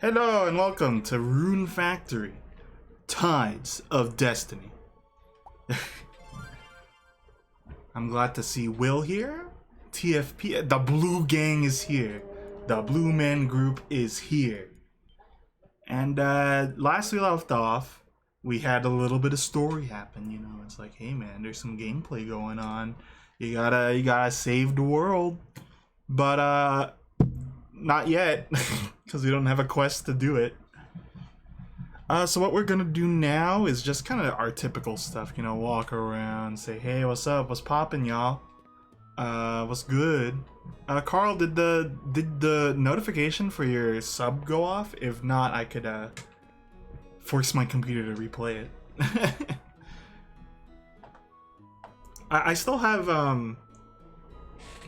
Hello and welcome to Rune Factory, Tides of Destiny. I'm glad to see Will here. TFP, the Blue Gang is here. The Blue Man Group is here. And last we left off, we had a little bit of story happen. You know, it's like, hey man, there's some gameplay going on. You gotta save the world, but not yet. Because we don't have a quest to do it. So what we're gonna do now is just kind of our typical stuff, you know, walk around, say, hey, what's up, what's poppin', y'all? What's good? Carl, did the notification for your sub go off? If not, I could force my computer to replay it. I still have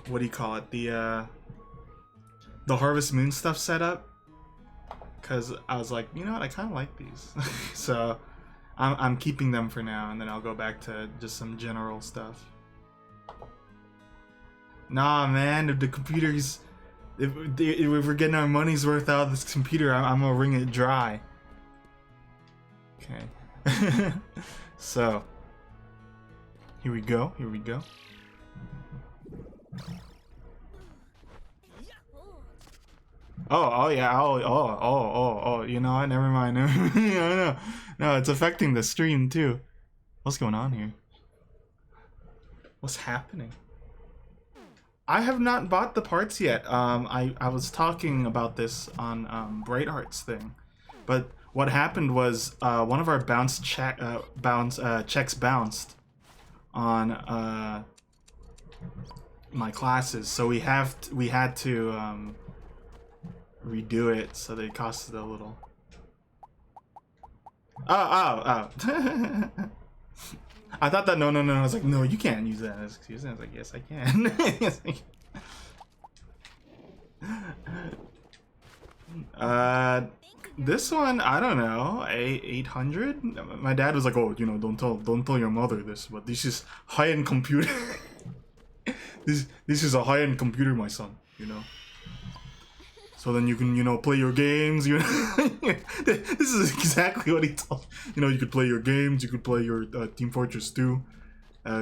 what do you call it? The Harvest Moon stuff set up. Because I was like, you know what, I kind of like these. So I'm keeping them for now, and then I'll go back to just some general stuff. Nah, man, if the computer's... If we're getting our money's worth out of this computer, I'm gonna wring it dry. Okay. So, here we go, here we go. Oh yeah, oh, you know what, never mind. No, it's affecting the stream too. What's going on here? What's happening? I have not bought the parts yet. I was talking about this on Brightheart's thing, but what happened was one of our checks bounced on my classes, so we had to redo it, so they costed a little. Oh. I thought that, no. I was like, no, you can't use that as excuse. I was like, yes, I can. Yes, I can. This one, I don't know, 800. My dad was like, oh, you know, don't tell your mother this, but this is high-end computer. this is a high-end computer, my son. You know. So then you can, you know, play your games. You know, this is exactly what he told. You know, you could play your games. You could play your Team Fortress 2.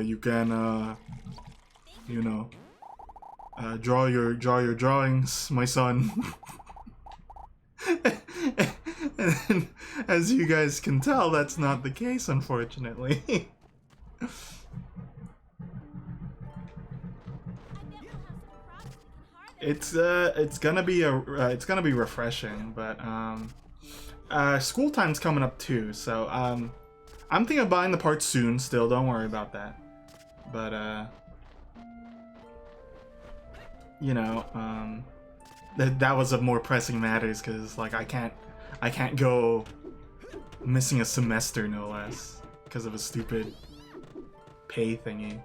You can, you know, draw your drawings, my son. And then, as you guys can tell, that's not the case, unfortunately. It's gonna be refreshing, but school time's coming up too, so I'm thinking of buying the parts soon. Still, don't worry about that. But you know, that was of more pressing matters, because like I can't go missing a semester, no less, because of a stupid pay thingy.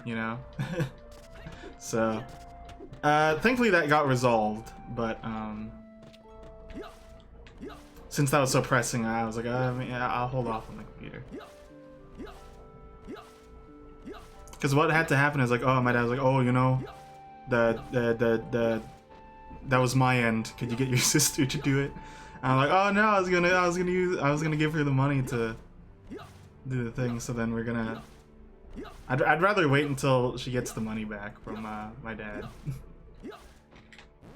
You know. So, thankfully that got resolved, but, since that was so pressing, I was like, I'll hold off on the computer. Because what had to happen is like, oh, my dad was like, oh, you know, that was my end. Could you get your sister to do it? And I'm like, oh no, I was gonna give her the money to do the thing. So then we're gonna. I'd rather wait until she gets the money back from my dad,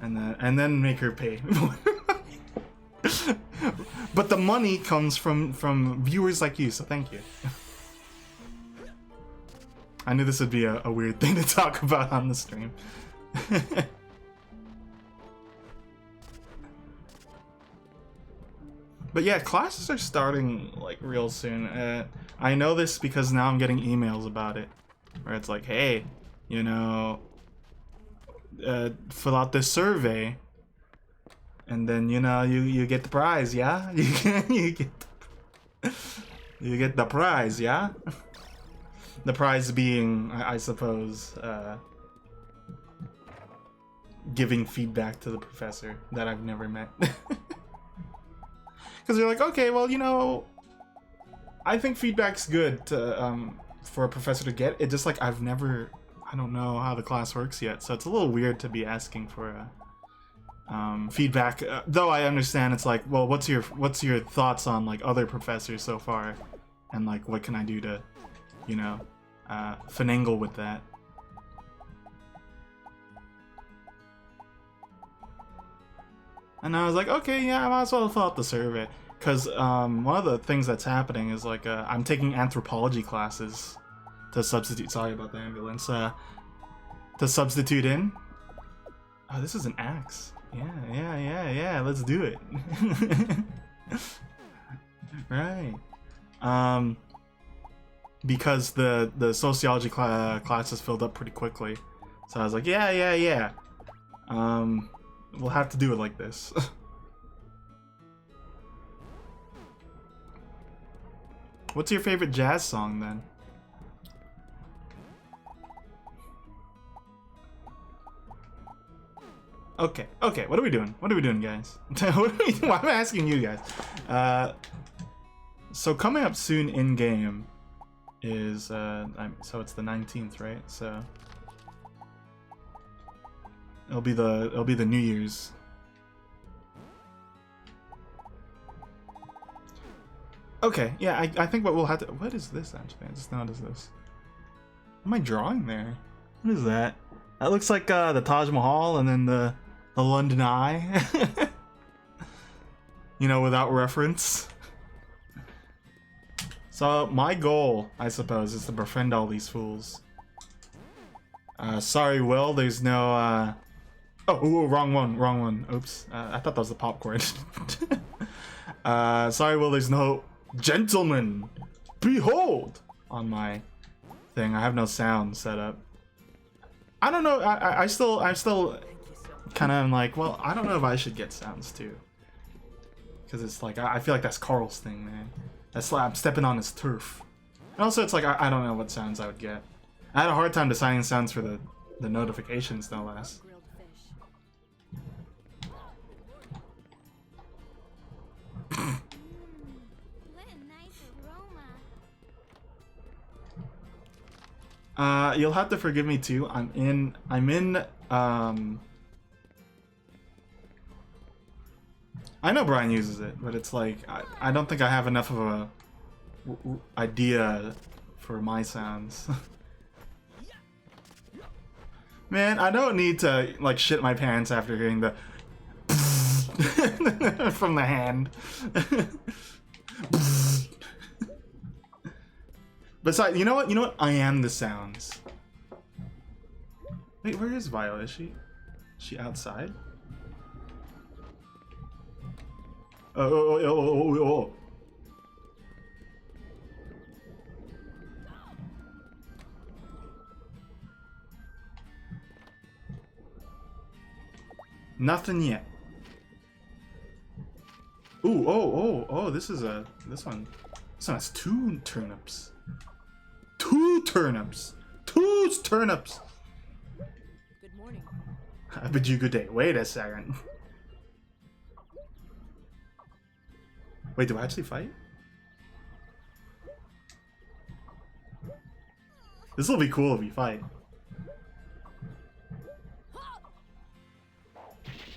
and then make her pay. But the money comes from viewers like you, so thank you. I knew this would be a weird thing to talk about on the stream. But yeah, classes are starting like real soon. I know this because now I'm getting emails about it, where it's like, hey, you know, fill out this survey, and then you know you get the prize, yeah. you get the prize, yeah. The prize being, I suppose, giving feedback to the professor that I've never met. Because they're like, okay, well, you know, I think feedback's good to, for a professor to get. It just like I don't know how the class works yet, so it's a little weird to be asking for feedback. Though I understand it's like, well, what's your thoughts on like other professors so far, and like what can I do to, you know, finagle with that. And I was like, okay, yeah, I might as well fill out the survey. Because one of the things that's happening is like I'm taking anthropology classes to substitute. Sorry about the ambulance. To substitute in. Oh, this is an axe. Yeah. Let's do it. Right. Because the sociology class is filled up pretty quickly, so I was like, yeah. We'll have to do it like this. What's your favorite jazz song then? Okay. What are we doing? Guys? Why am I asking you guys? So coming up soon in game is so it's the 19th, right? So it'll be the New Year's. Okay, yeah, I think what we'll have to. What is this actually? I just noticed this. What am I drawing there? What is that? That looks like the Taj Mahal and then the London Eye. You know, without reference. So my goal, I suppose, is to befriend all these fools. Sorry, Will. There's no. Oh, wrong one. Oops. I thought that was the popcorn. Sorry, Will. There's no gentleman. Behold on my thing. I have no sound set up. I don't know. I still kind of am like, well, I don't know if I should get sounds too, because it's like I feel like that's Carl's thing, man. That's like I'm stepping on his turf. And also, it's like I don't know what sounds I would get. I had a hard time deciding sounds for the notifications, no less. You'll have to forgive me too. I'm in I know Brian uses it, but it's like I don't think I have enough of a idea for my sounds. Man, I don't need to like shit my pants after hearing the from the hand. Besides, you know what? I am the sounds. Wait, where is Violet? Is she outside? Oh. Nothing yet. Ooh, oh, this one. This one has 2 turnips. 2 turnips. 2 turnips. Good morning. I bid you good day. Wait a second. Wait, do I actually fight? This will be cool if we fight.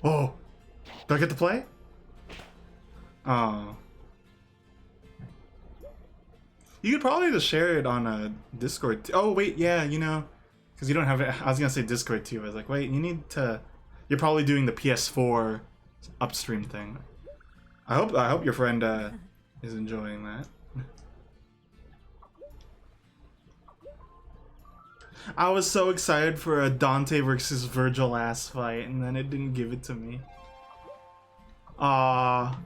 Oh! Do I get to play? Oh. You could probably just share it on Discord. Oh, wait, yeah, you know. Because you don't have it. I was going to say Discord too. I was like, wait, you need to. You're probably doing the PS4 upstream thing. I hope your friend is enjoying that. I was so excited for a Dante versus Virgil ass fight, and then it didn't give it to me. Oh,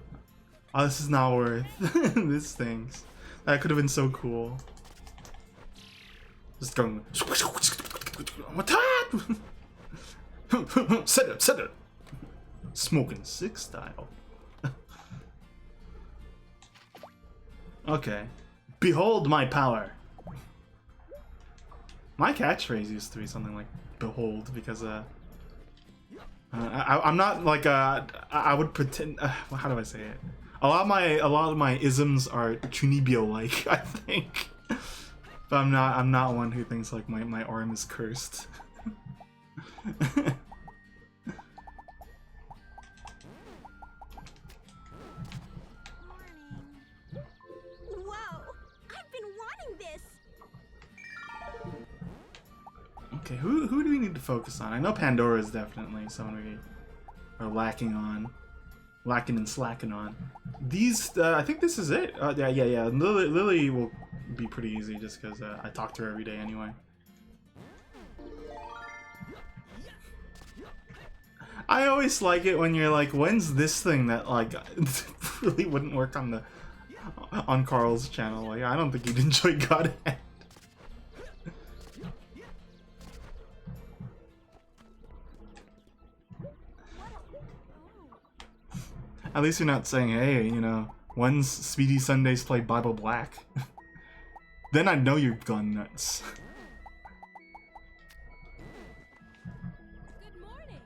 this is not worth. This stinks. That could have been so cool. Just going. What that? Set it. Smoking 6 style. Okay. Behold my power. My catchphrase used to be something like "behold" because I'm not like I would pretend. How do I say it? A lot of my isms are Chunibyo like, I think. But I'm not one who thinks like my arm is cursed. focus on. I know Pandora is definitely someone we are lacking and slacking on. These, I think this is it. Yeah. Lily will be pretty easy just because I talk to her every day anyway. I always like it when you're like, when's this thing that like really wouldn't work on Carl's channel? Like, I don't think he'd enjoy Godhead. At least you're not saying, hey, you know, when's Speedy Sundays play Bible Black? Then I'd know you've gone nuts. Good morning.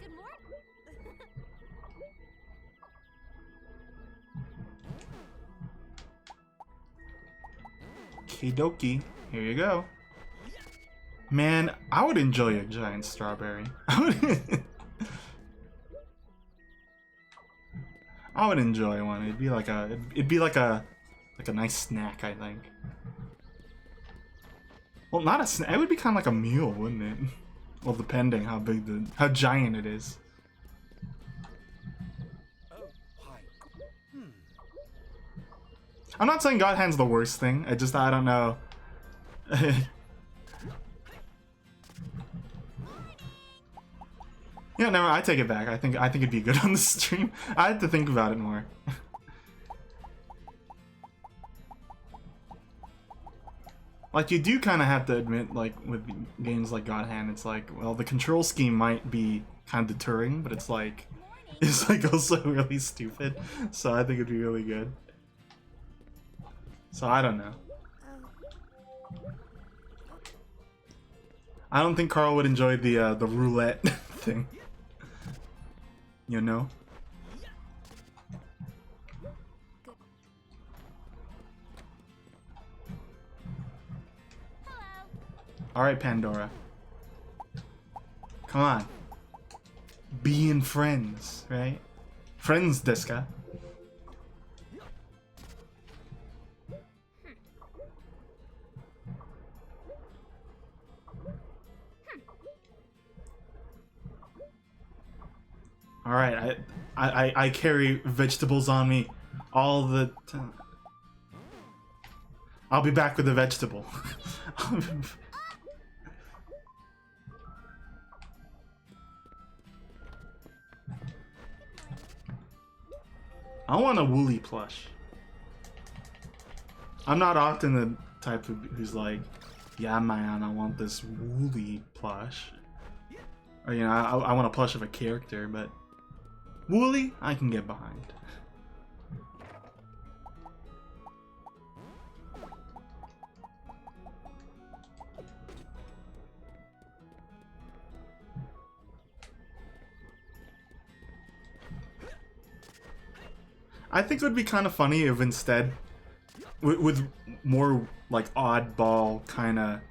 Good morning. Kidoki, here you go. Man, I would enjoy a giant strawberry. I would enjoy one. It'd be like a nice snack, I think. Well, not a snack. It would be kind of like a meal, wouldn't it? Well, depending how giant it is. I'm not saying God Hand's the worst thing. I don't know. Yeah, no, I take it back. I think it'd be good on the stream. I had to think about it more. Like, you do kind of have to admit, like, with games like God Hand, it's like, well, the control scheme might be kind of deterring, but it's like also really stupid. So I think it'd be really good. So I don't know. I don't think Carl would enjoy the roulette thing. You know? Alright, Pandora. Come on. Being friends, right? Friends, Deska. Alright, I carry vegetables on me all the time. I'll be back with a vegetable. I want a woolly plush. I'm not often the type who's like, yeah man, I want this woolly plush. Or, you know, I want a plush of a character, but woolly, I can get behind. I think it would be kind of funny if instead, with more like oddball kind of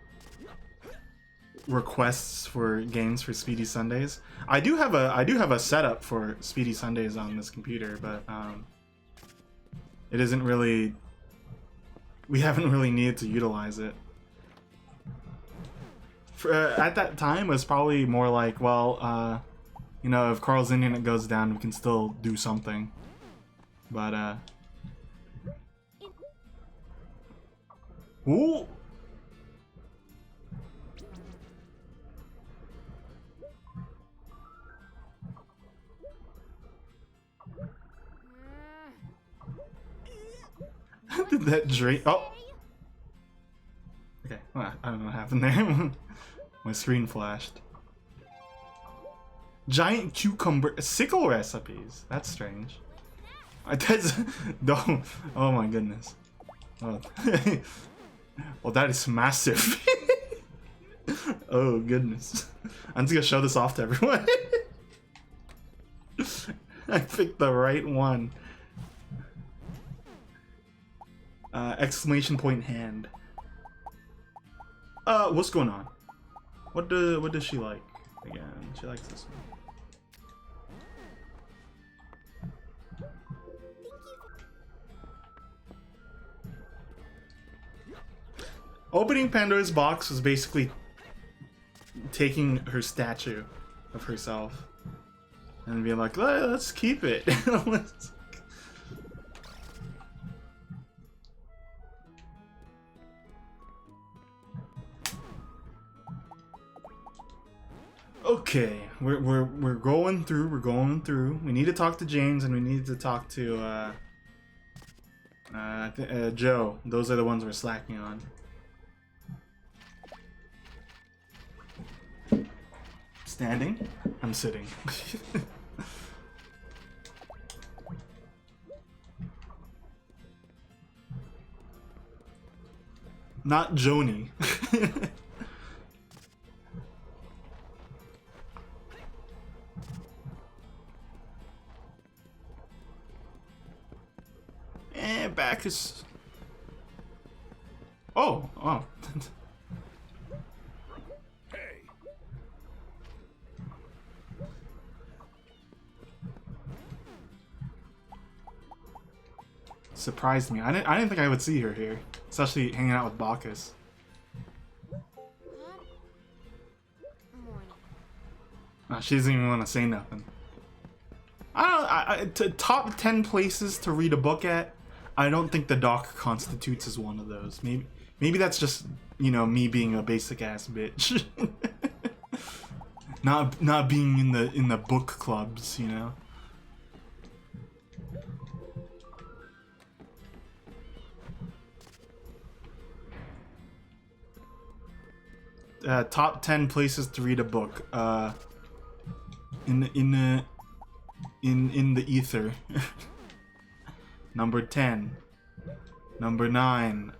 requests for games for Speedy Sundays. I do have a setup for Speedy Sundays on this computer, but it isn't really. We haven't really needed to utilize it. At that time, it was probably more like, well, you know, if Carl's internet goes down, we can still do something. But ooh. Did that drain? Oh. Okay. Well, I don't know what happened there. My screen flashed. Giant cucumber sickle recipes. That's strange. That's don't. Oh my goodness. Oh. Well, that is massive. Oh goodness. I'm just gonna show this off to everyone. I picked the right one. Exclamation point hand. What's going on? What does she like? Again, she likes this one. Opening Pandora's box was basically taking her statue of herself and being like, let's keep it. Okay, we're going through. We're going through. We need to talk to James and we need to talk to Joe. Those are the ones we're slacking on. Standing? I'm sitting. Not Joni. Back is... Oh. Surprised me. I didn't think I would see her here, especially hanging out with Bacchus. She doesn't even want to say nothing. Top 10 places to read a book at. I don't think the dock constitutes as one of those. Maybe that's just, you know, me being a basic ass bitch. not being in the book clubs, you know. Top 10 places to read a book. In the ether. Number 10. Number 9.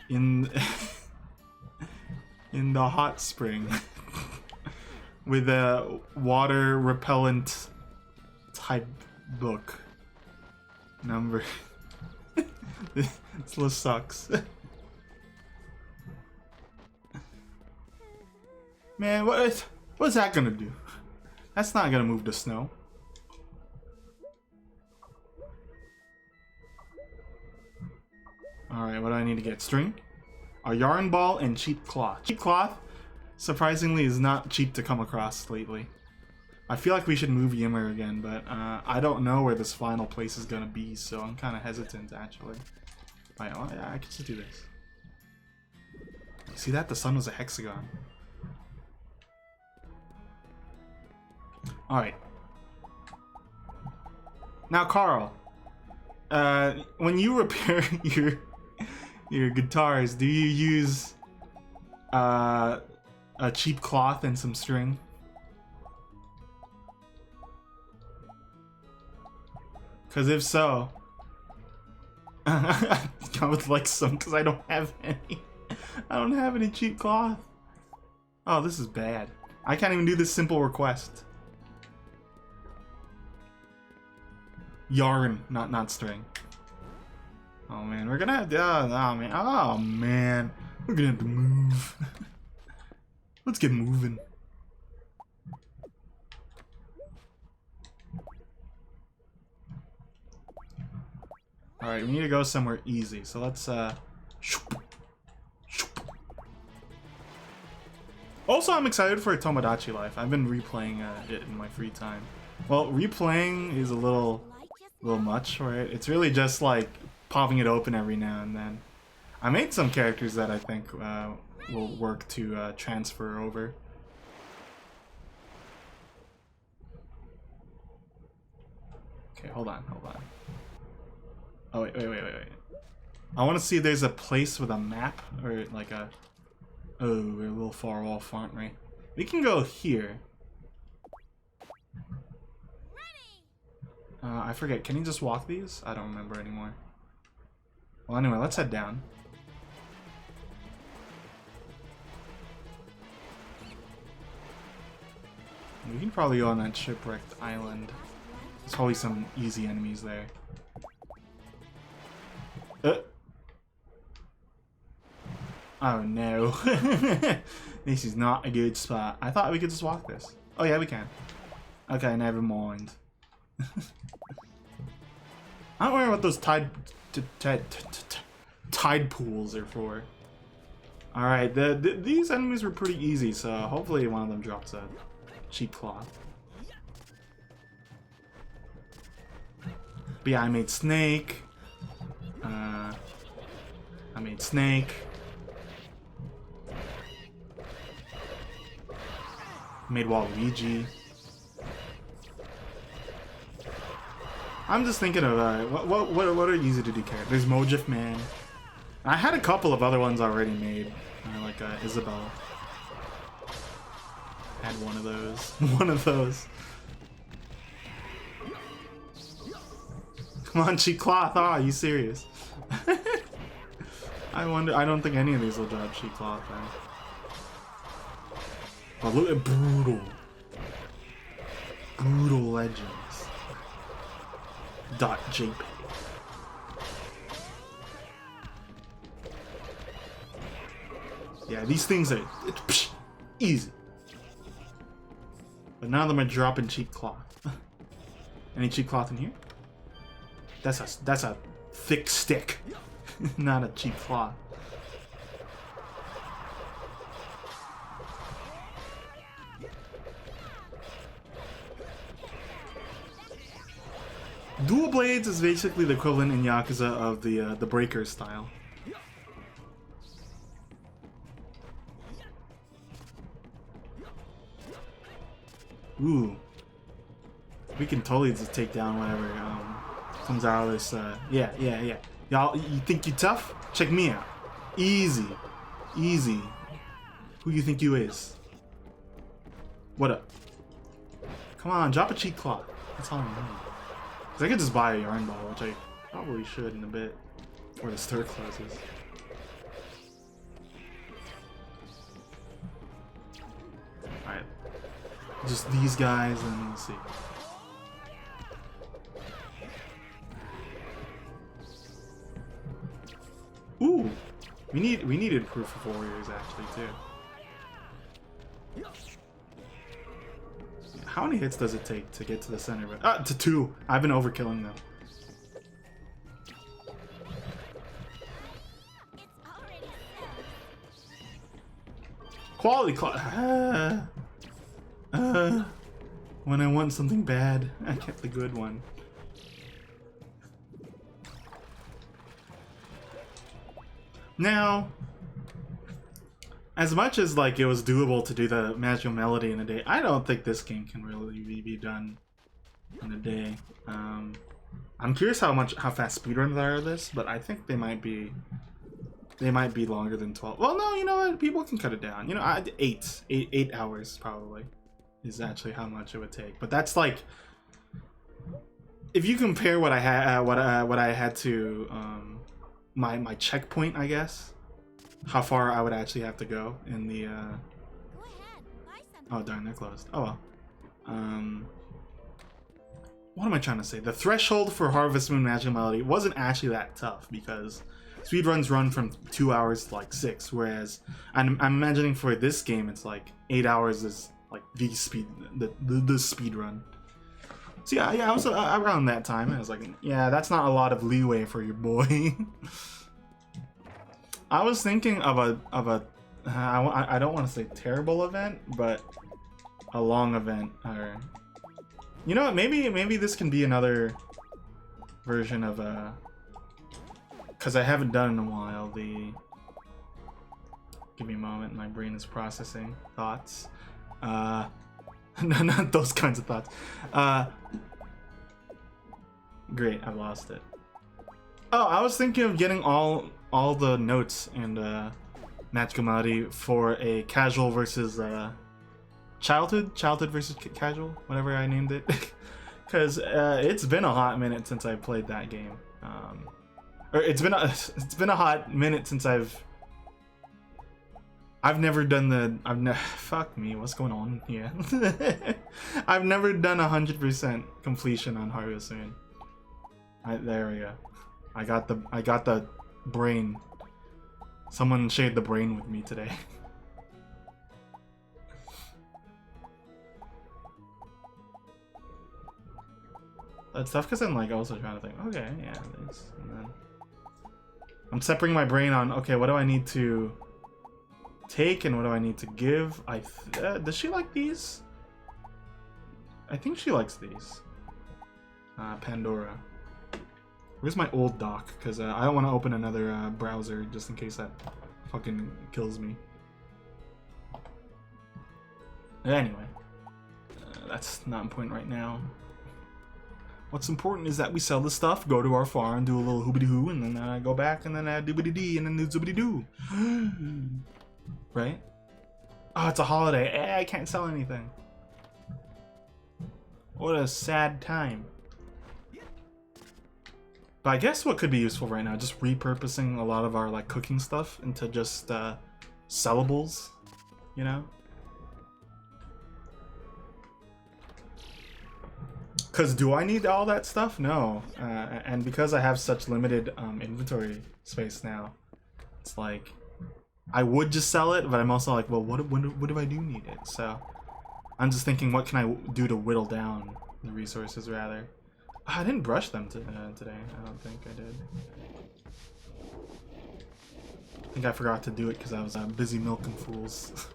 In the hot spring. With a water repellent type book. Number... This list sucks. Man, what's that gonna do? That's not gonna move the snow. Alright, what do I need to get? String? A yarn ball and cheap cloth. Cheap cloth, surprisingly, is not cheap to come across lately. I feel like we should move Yimmer again, but I don't know where this final place is gonna be, so I'm kind of hesitant, actually. Alright, well, yeah, I can just do this. See that? The sun was a hexagon. Alright. Now, Carl, when you repair your guitars, do you use a cheap cloth and some string? Because if so, I would like some, because I don't have any. I don't have any cheap cloth. Oh, this is bad. I can't even do this simple request. Yarn, not string. Oh man, we're gonna have to, oh man, we're gonna have to move. Let's get moving. Alright, we need to go somewhere easy, so let's Also, I'm excited for Tomodachi Life. I've been replaying it in my free time. Well, replaying is a little much, right? It's really just like popping it open every now and then. I made some characters that I think will work to transfer over. Okay, hold on. Oh, wait. I want to see if there's a place with a map, or like a... Oh, we're a little far off, aren't we? We can go here. I forget, can you just walk these? I don't remember anymore. Well, anyway, let's head down. We can probably go on that shipwrecked island. There's probably some easy enemies there. Oh no. This is not a good spot. I thought we could just walk this. Oh yeah, we can. Okay, never mind. I don't worry about those tide pools are for. Alright, these enemies were pretty easy, so hopefully one of them drops a cheap cloth. But yeah, I made Snake. I made Snake. Made Waluigi. I'm just thinking of what are easy to do characters. There's Mojif Man. I had a couple of other ones already made, like Isabel. Had one of those. One of those. Come on, cheap cloth. Oh, are you serious? I wonder. I don't think any of these will drop cheap cloth. But look at brutal. Brutal Legends. .jpg. Yeah, these things are easy. But none of them are dropping cheap cloth. Any cheap cloth in here? That's a thick stick, not a cheap cloth. Dual blades is basically the equivalent in Yakuza of the breaker style. Ooh, we can totally just take down whatever comes out of this. Yeah. Y'all, you think you tough? Check me out. Easy, easy. Who you think you is? What up? Come on, drop a cheap cloth. That's all I need. Cause I could just buy a yarn ball, which I probably should in a bit before the store closes. Alright. Just these guys and we'll see. Ooh! We needed proof of warriors actually too. How many hits does it take to get to the center? To 2. I've been overkilling them. Quality clock. When I want something bad, I get the good one. Now, as much as like it was doable to do the magical melody in a day, I don't think this game can really be done in a day. I'm curious how fast speedruns are of this, but I think they might be longer than 12. Well, no, you know what? People can cut it down. You know, 8 hours probably is actually how much it would take. But that's like, if you compare what I had, what I had to my checkpoint, I guess. How far I would actually have to go in the Go ahead, buy something. Oh darn, they're closed. Oh well. What am I trying to say? The threshold for Harvest Moon Magical Melody wasn't actually that tough because speedruns run from 2 hours to like 6, whereas I'm imagining for this game it's like 8 hours is like the speed run. So yeah, I was around that time. I was like, yeah, that's not a lot of leeway for your boy. I was thinking of a I don't want to say terrible event, but a long event. Or you know what? Maybe this can be another version of because I haven't done in a while. Give me a moment. My brain is processing thoughts. No, not those kinds of thoughts. Great, I lost it. Oh, I was thinking of getting all the notes and magical melody for a casual versus childhood versus casual, whatever I named it, because it's been a hot minute since I played that game. Or it's been a hot minute since I've never done the fuck me, what's going on here? I've never done 100% completion on Harvest Moon. There we go. I got the brain. Someone shared the brain with me today. That's tough because I'm like also trying to think, okay, yeah, this, and then I'm separating my brain on, okay, what do I need to take and what do I need to give? Does she like these? I think she likes these. Pandora. Where's my old dock? Because I don't want to open another browser just in case that fucking kills me. Anyway, that's not important right now. What's important is that we sell the stuff, go to our farm, do a little hoobity-hoo, and then go back, and then doobity-dee, and then do zoobity-doo. Right? Oh, it's a holiday. I can't sell anything. What a sad time. But I guess what could be useful right now, just repurposing a lot of our like cooking stuff into just sellables, you know? Because do I need all that stuff? No. And because I have such limited inventory space now, it's like, I would just sell it, but I'm also like, well, what if I do need it? So I'm just thinking, what can I do to whittle down the resources, rather? I didn't brush them today. I don't think I did. I think I forgot to do it because I was busy milking fools.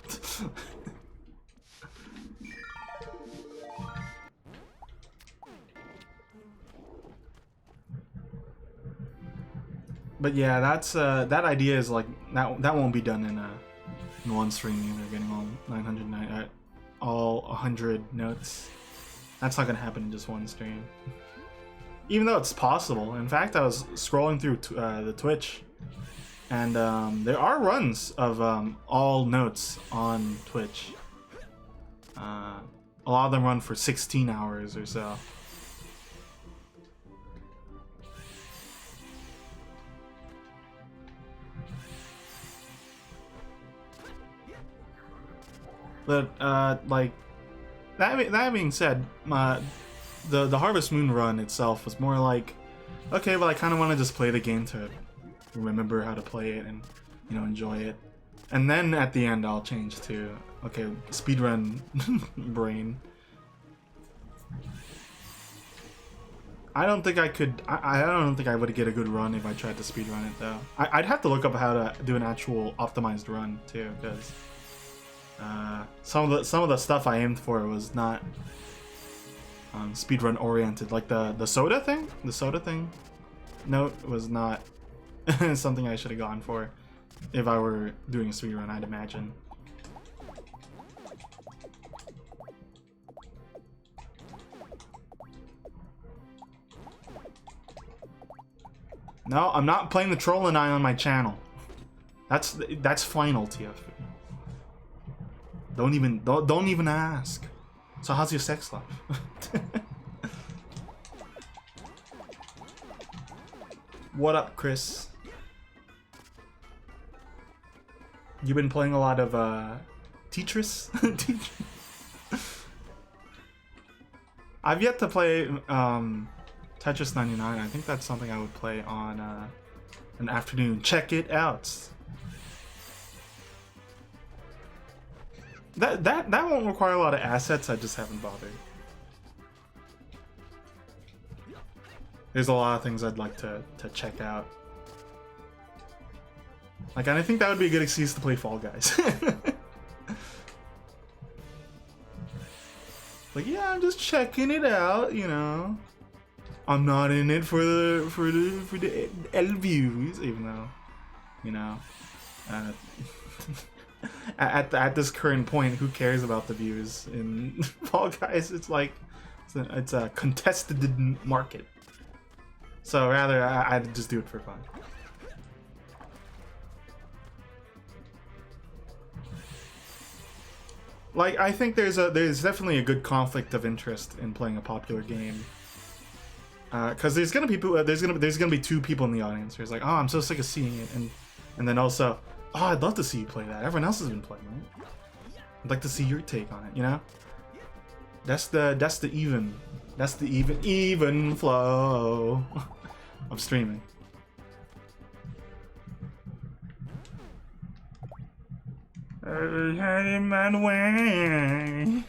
But yeah, that's that idea is like that won't be done in one stream either. Getting all 909, all 100 notes. That's not gonna happen in just one stream. Even though it's possible. In fact, I was scrolling through the Twitch, and there are runs of all notes on Twitch. A lot of them run for 16 hours or so. But like that being said, the Harvest Moon run itself was more like, okay, well I kind of want to just play the game to remember how to play it and, you know, enjoy it, and then at the end I'll change to, okay, speedrun brain. I don't think I could. I don't think I would get a good run if I tried to speedrun it though. I'd have to look up how to do an actual optimized run too, because some of the stuff I aimed for was not speedrun oriented. Like the soda thing. The soda thing note was not something I should have gone for if I were doing a speedrun, I'd imagine. No, I'm not playing the Troll and I on my channel. That's final, TF. Don't even ask. So how's your sex life? What up, Chris? You been playing a lot of Tetris? I've yet to play Tetris 99. I think that's something I would play on an afternoon. Check it out. That won't require a lot of assets. I just haven't bothered. There's a lot of things I'd like to check out. Like, and I think that would be a good excuse to play Fall Guys. Like, yeah, I'm just checking it out, you know. I'm not in it for the L views, even though, you know, at this current point, who cares about the views in Fall Guys? It's like it's a contested market. So rather, I'd just do it for fun. Like, I think there's definitely a good conflict of interest in playing a popular game. Because there's gonna be two people in the audience who's like, oh, I'm so sick of seeing it, and then also, oh, I'd love to see you play that. Everyone else has been playing it. I'd like to see your take on it. You know, that's the even flow of streaming. I had it my way.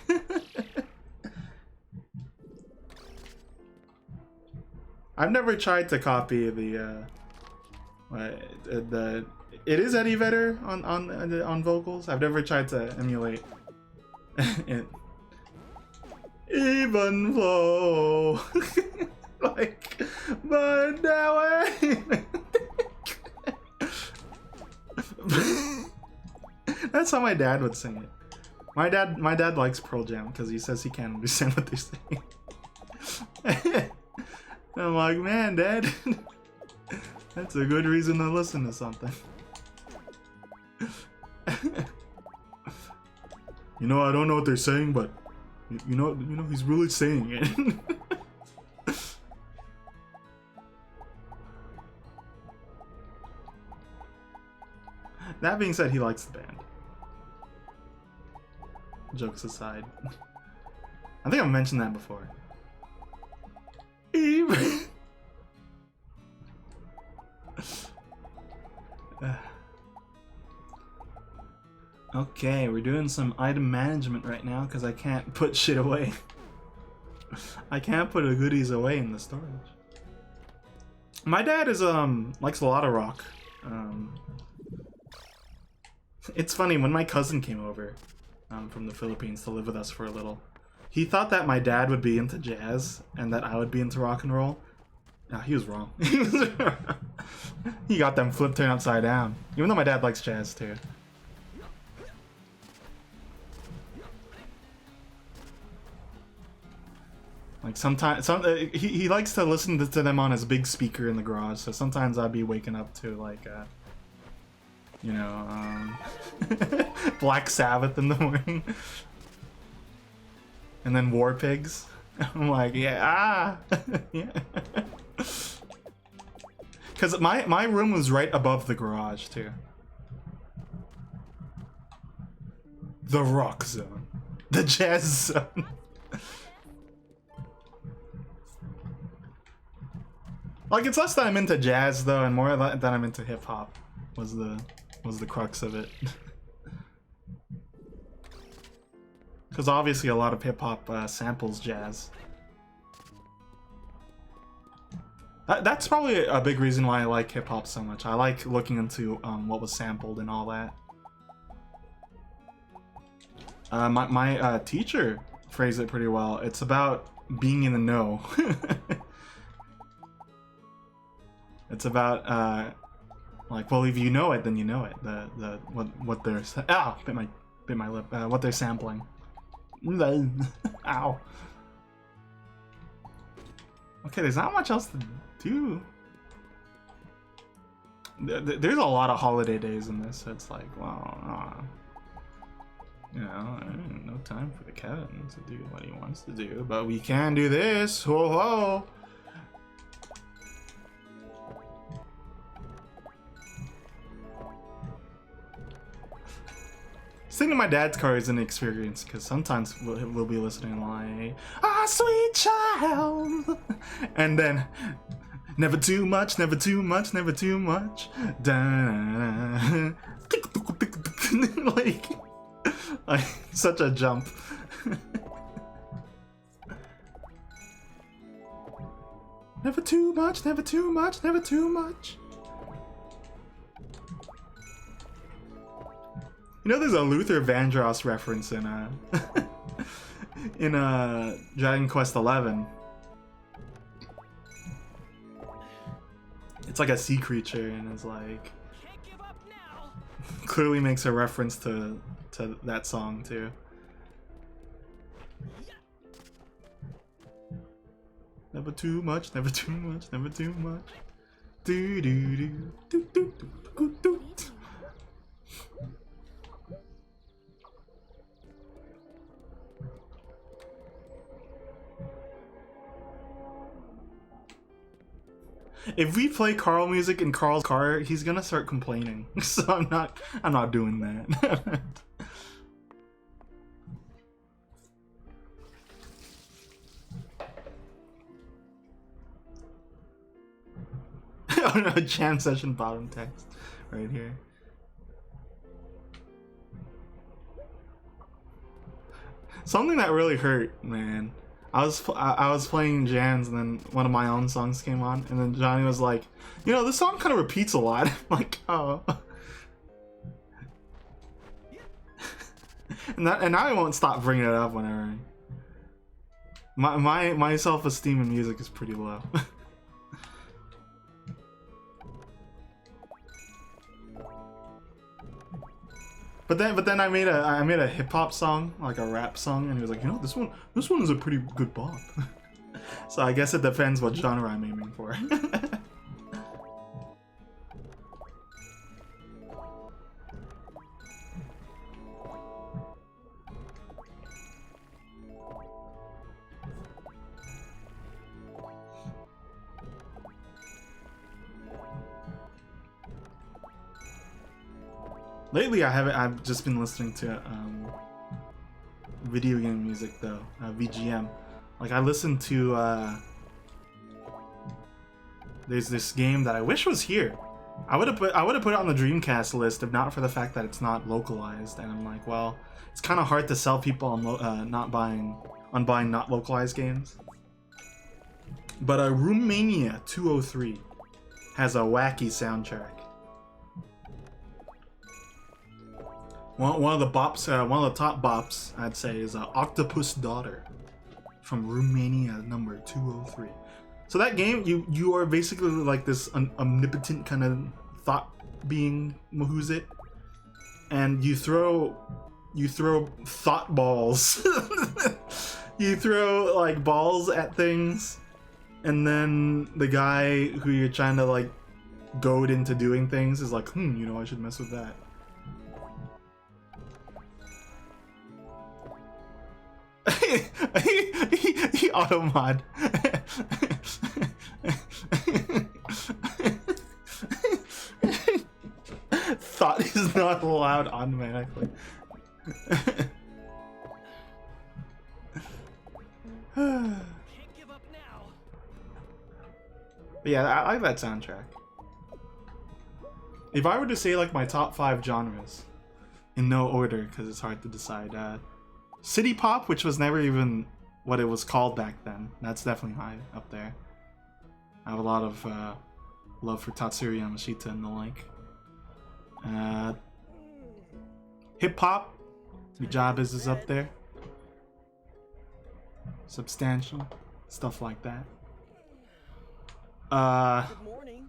I've never tried to copy the It is Eddie Vedder on vocals. I've never tried to emulate it. Even flow, like, but that way. That's how my dad would sing it. My dad likes Pearl Jam because he says he can't understand what they're saying. I'm like, man, Dad, that's a good reason to listen to something. You know, I don't know what they're saying, but you know, he's really saying it. That being said, he likes the band. Jokes aside. I think I've mentioned that before. Okay, we're doing some item management right now because I can't put shit away. I can't put the goodies away in the storage. My dad is likes a lot of rock. It's funny, when my cousin came over from the Philippines to live with us for a little, he thought that my dad would be into jazz and that I would be into rock and roll. No, he was wrong. He got them flipped turned upside down. Even though my dad likes jazz too. Like sometimes, he likes to listen to them on his big speaker in the garage. So sometimes I'd be waking up to like, you know, Black Sabbath in the morning, and then War Pigs. I'm like, yeah, yeah. Because my room was right above the garage too. The rock zone, the jazz zone. Like, it's less that I'm into jazz though, and more that I'm into hip hop. Was the crux of it. Because obviously a lot of hip hop samples jazz. That's probably a big reason why I like hip hop so much. I like looking into what was sampled and all that. My teacher phrased it pretty well. It's about being in the know. It's about like, well, if you know it, then you know it. What they're bit my lip. What they're sampling. Ow. Okay, there's not much else to do. There's a lot of holiday days in this, so it's like, well, you know, no time for the Kevin to do what he wants to do, but we can do this. Ho ho. Sitting in my dad's car is an experience because sometimes we'll be listening like, "Ah, sweet child," and then never too much, never too much, never too much. like such a jump. Never too much, never too much, never too much. You know, there's a Luther Vandross reference in Dragon Quest XI. It's like a sea creature, and it's like clearly makes a reference to that song too. Never too much, never too much, never too much. Do do do do do do do. If we play Carl music in Carl's car, he's gonna start complaining. So I'm not doing that. Oh no, jam session bottom text right here. Something that really hurt, man. I was playing jams, and then one of my own songs came on, and then Johnny was like, "You know, this song kind of repeats a lot." I'm like, oh. And now I won't stop bringing it up whenever. My self-esteem in music is pretty low. But then I made a hip hop song, like a rap song, and he was like, you know, this one is a pretty good bop. So I guess it depends what genre I'm aiming for. Lately, I've just been listening to video game music though, VGM. Like I listened to there's this game that I wish was here. I would have put it on the Dreamcast list if not for the fact that it's not localized. And I'm like, well, it's kind of hard to sell people on buying not localized games. But Romania 203 has a wacky soundtrack. One of the bops, one of the top bops, I'd say, is Octopus Daughter from Romania number 203. So that game, you are basically like this omnipotent kind of thought being, who's it, and you throw thought balls. You throw like balls at things, and then the guy who you're trying to like goad into doing things is like, you know, I should mess with that. he auto mod. Thought is not allowed automatically. But yeah, I like that soundtrack. If I were to say like my top 5 genres in no order, because it's hard to decide, City Pop, which was never even what it was called back then, that's definitely high up there. I have a lot of love for Tatsuri Yamashita and the like. Hip Hop, Mujabes is up there. Substantial, stuff like that. Good morning.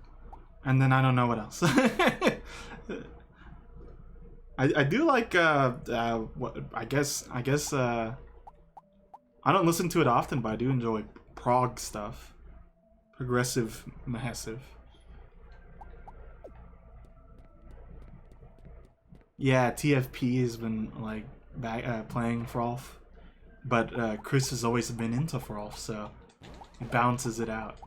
And then I don't know what else. I do like what I guess I don't listen to it often, but I do enjoy prog stuff. Progressive massive. Yeah, TFP has been like playing Frolf, but Chris has always been into Frolf, so it balances it out.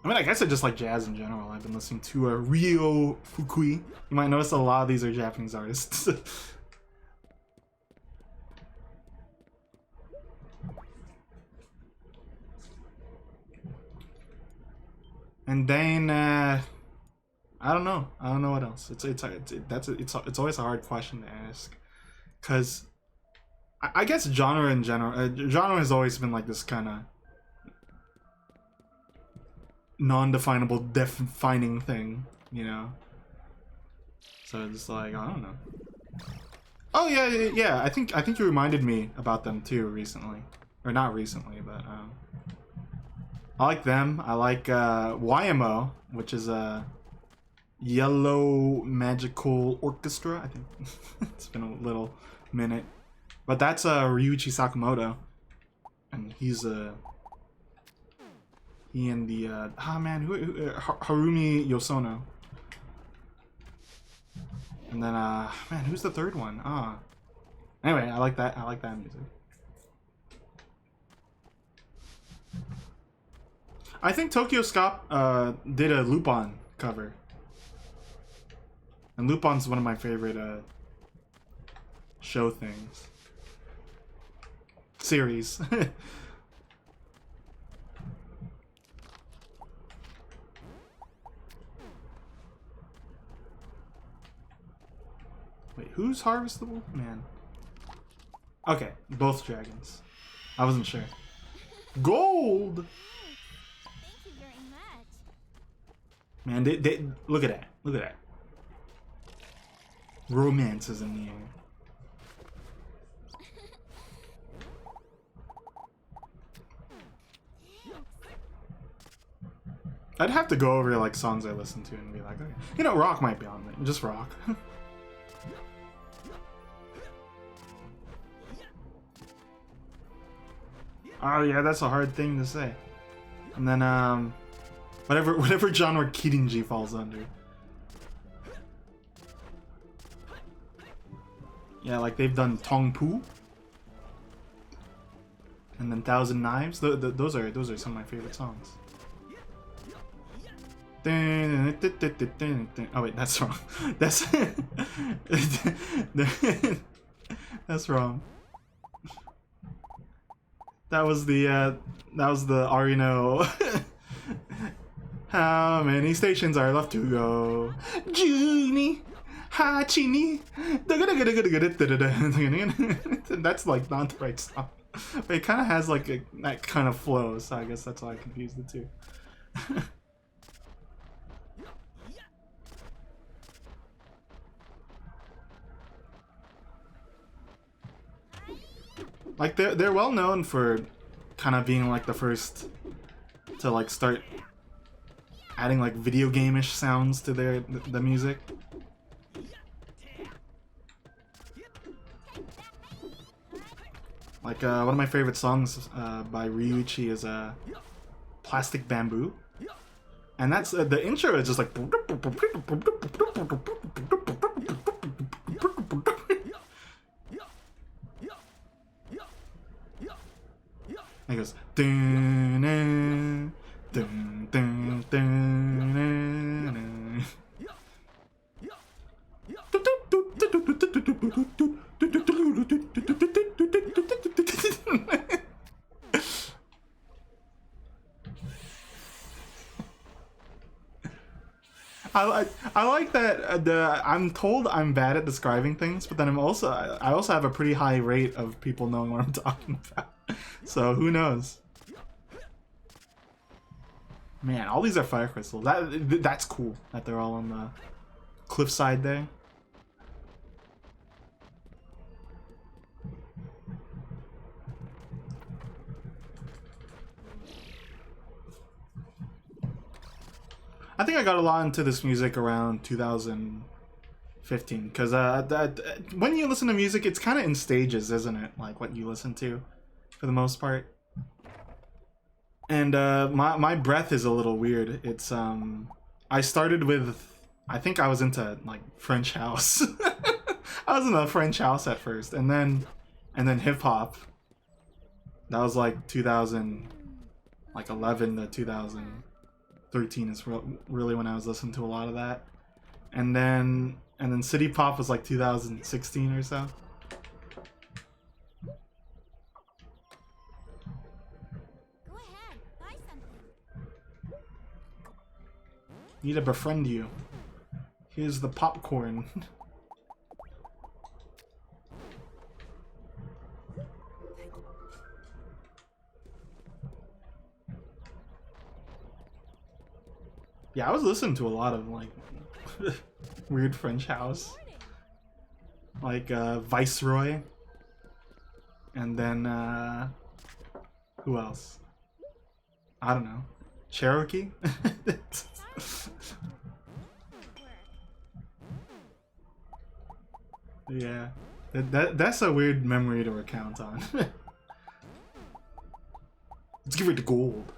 I mean, I guess I just like jazz in general. I've been listening to Ryo Fukui. You might notice a lot of these are Japanese artists. And then I don't know what else. It's always a hard question to ask, because I guess genre in general, genre has always been like this kind of non-definable defining thing, you know. So it's like, I don't know. Oh yeah. I think you reminded me about them too recently, or not recently, but I like them. I like YMO, which is a Yellow Magical Orchestra. I think it's been a little minute, but that's Ryuichi Sakamoto, and he's he and the Harumi Yosono. And then man, who's the third one? Anyway, I like that music. I think Tokyo Scop did a Lupin cover. And Lupin's one of my favorite show things. Series. Wait, who's harvestable? Man. Okay, both dragons. I wasn't sure. Gold! Thank you very much. Man, they look at that. Look at that. Romance is in the air. I'd have to go over like songs I listen to and be like, okay. You know, rock might be on there. Just rock. Oh yeah, that's a hard thing to say. And then whatever genre Kirinji falls under. Yeah, like they've done Tongpu. And then Thousand Knives. Those are some of my favorite songs. Oh wait, that's wrong. That's that's wrong. That was the Arino. How many stations are left to go? Juni, Hachini. That's like not the right song. But it kind of has like that kind of flow, so I guess that's why I confused the two. Like they're well known for kind of being like the first to like start adding like video game-ish sounds to the music. Like one of my favorite songs by Ryuichi is Plastic Bamboo. And that's the intro is just like and it goes dun, dun, dun, dun, I like that I'm told I'm bad at describing things, but then I also have a pretty high rate of people knowing what I'm talking about. So who knows? Man, all these are fire crystals. That's cool that they're all on the cliffside there. I think I got a lot into this music around 2015 because when you listen to music, it's kind of in stages, isn't it? Like what you listen to, for the most part. And my breath is a little weird. It's I started with, I think I was into like French house. I was in the French house at first, and then hip hop. That was like 2011 to 2013 is really when I was listening to a lot of that. And then city pop was like 2016 or so. Go ahead, buy something. Need to befriend you. Here's the popcorn. Yeah, I was listening to a lot of like weird French house, like Viceroy, and then who else? I don't know, Cherokee. Yeah, that's a weird memory to recount on. Let's give it the gold.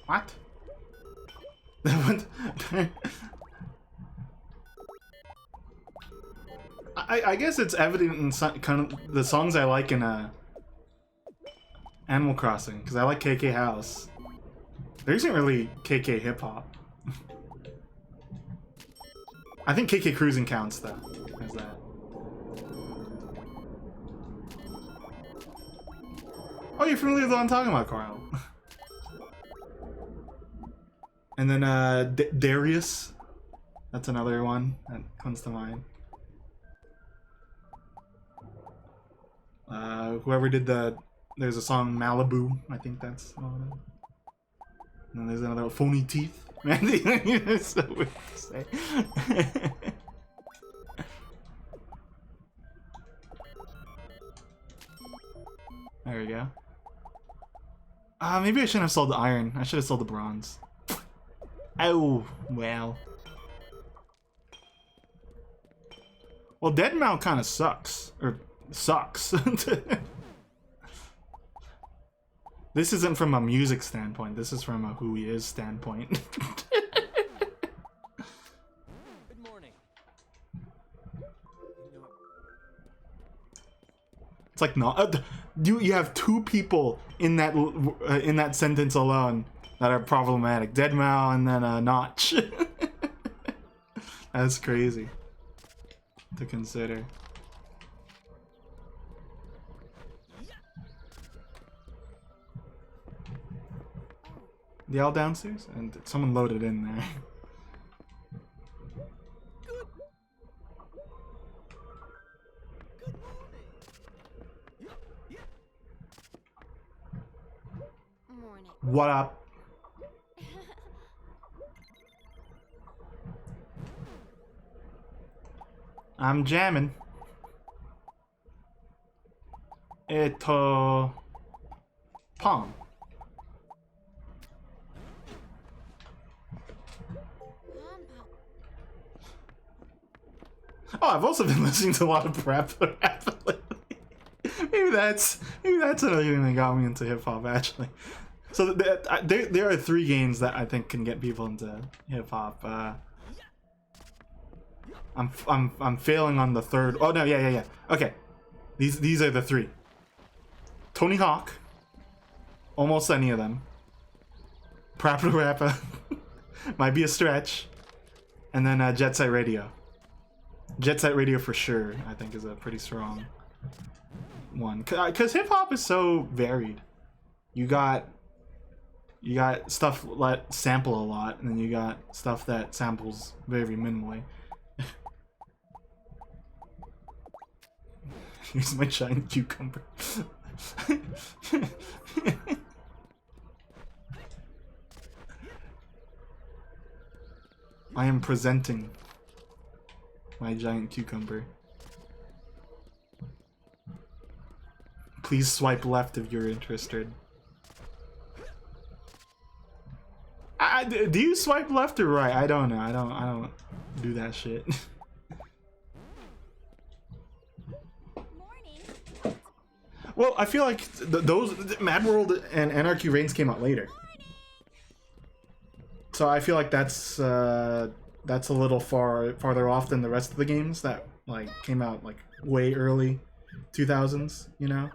What? I guess it's evident in kind of the songs I like in Animal Crossing, because I like KK House. There isn't really KK hip hop. I think KK Cruising counts though, as that. Oh, you're familiar with the one I'm talking about, Carl. And then Darius. That's another one that comes to mind. Whoever did there's a song Malibu. I think that's one of them. And then there's another one, Phony Teeth. Man, it's so weird to say. There we go. Maybe I shouldn't have sold the iron. I should have sold the bronze. Oh, well. Well, Deadmau kind of sucks. Or sucks. This isn't from a music standpoint. This is from a who he is standpoint. Good morning. It's like not. You have two people in that sentence alone that are problematic. Deadmau and then Notch. That's crazy to consider. The all downstairs? And someone loaded in there. Morning. What up? I'm jamming. Palm. Oh, I've also been listening to a lot of rap lately. Maybe that's another thing that got me into hip hop actually. So there are 3 games that I think can get people into hip hop. I'm failing on the third. Oh no, yeah. Okay, these are the 3. Tony Hawk. Almost any of them. Parappa Rappa. Might be a stretch. And then Jet Set Radio. Jet Set Radio for sure, I think, is a pretty strong one. Because hip hop is so varied. You got stuff that sample a lot, and then you got stuff that samples very minimally. Here's my giant cucumber. I am presenting my giant cucumber. Please swipe left if you're interested. Do you swipe left or right? I don't know. I don't do that shit. Morning. Well, I feel like those Mad World and Anarchy Reigns came out later. So I feel like that's a little farther off than the rest of the games that like came out like way early 2000s, you know?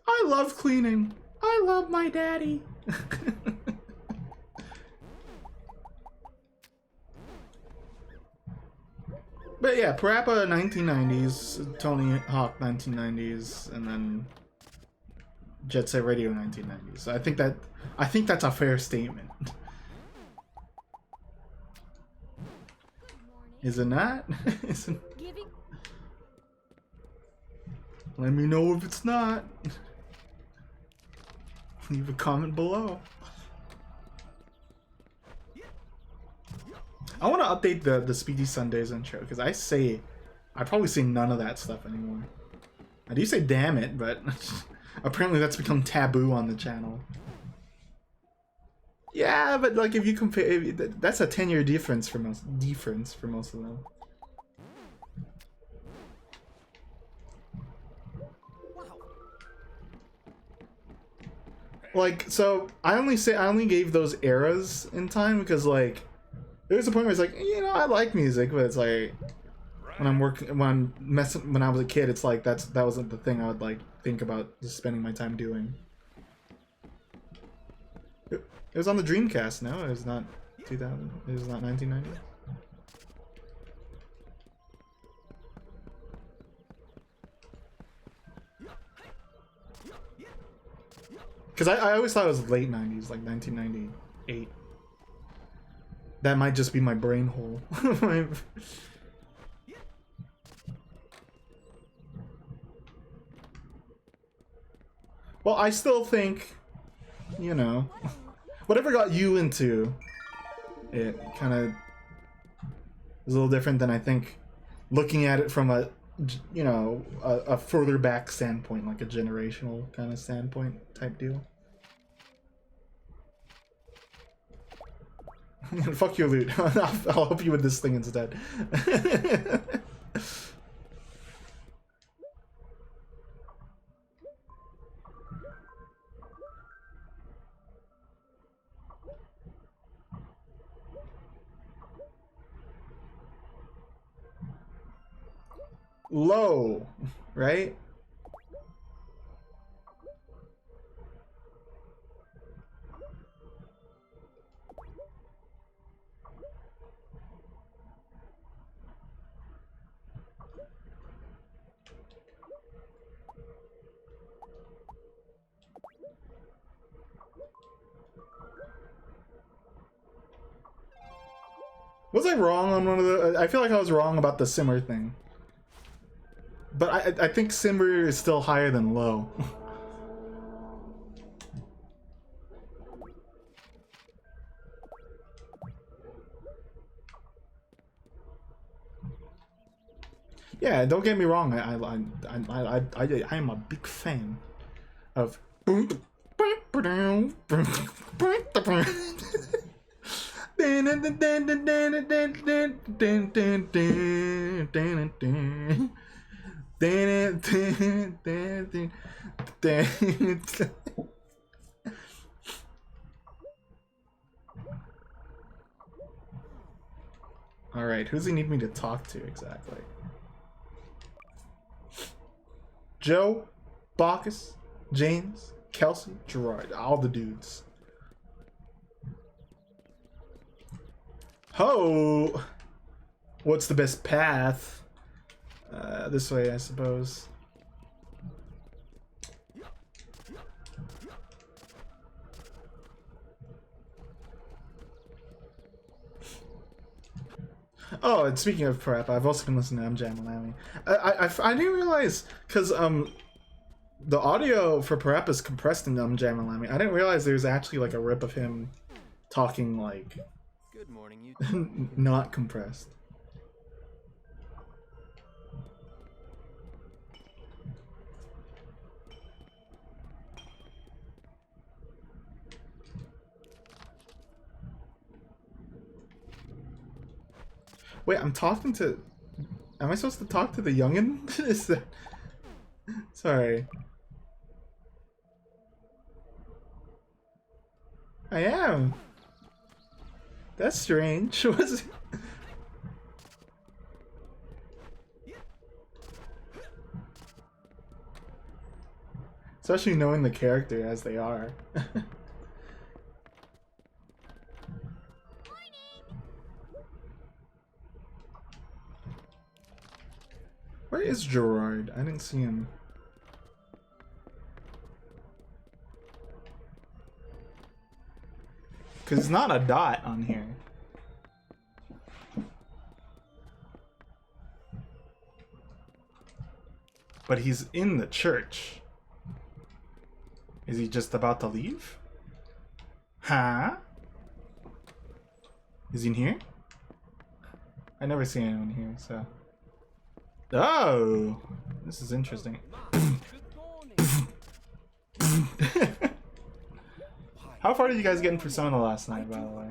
I love cleaning. I love my daddy. But yeah, Parappa 1990s, Tony Hawk 1990s, and then Jet Set Radio 1990s. I think that's a fair statement. Is it not? Let me know if it's not. Leave a comment below. I want to update the Speedy Sundays intro because I probably say none of that stuff anymore. I do say damn it, but apparently that's become taboo on the channel. Yeah, but like if you compare, that's a 10-year difference for most of them. Like, so I only gave those eras in time because like there was a point where it's like, you know, I like music, but it's like when I was a kid, it's like that wasn't the thing I would like think about just spending my time doing. It was on the Dreamcast, no? It was not 2000. It was not 1990. Because I always thought it was late 90s, like 1998. That might just be my brain hole. Well, I still think, you know, whatever got you into it kind of is a little different than I think looking at it from a, you know, a further back standpoint, like a generational kind of standpoint type deal. Fuck your loot. I'll help you with this thing instead. Low, right? Was I wrong on one of the... I feel like I was wrong about the simmer thing. But I think simmer is still higher than low. Yeah, don't get me wrong. I am a big fan of... Alright, who's he need me to talk to exactly? Joe, Bacchus, James, Kelsey, Gerard, all the dudes. Ho! What's the best path? This way, I suppose. Oh, and speaking of prep, I've also been listening to M Jam and Lammy. I didn't realize, because the audio for prep is compressed in M Jam and Lammy. I didn't realize there's actually like a rip of him talking like Good morning, you. not compressed. Wait, I'm talking to... Am I supposed to talk to the youngin? Is that... Sorry. I am. That's strange. Was it... Especially knowing the character as they are. Where is Gerard? I didn't see him. Because it's not a dot on here. But he's in the church. Is he just about to leave? Huh? Is he in here? I never see anyone here, so... Oh! This is interesting. How far did you guys get in Persona last night, by the way?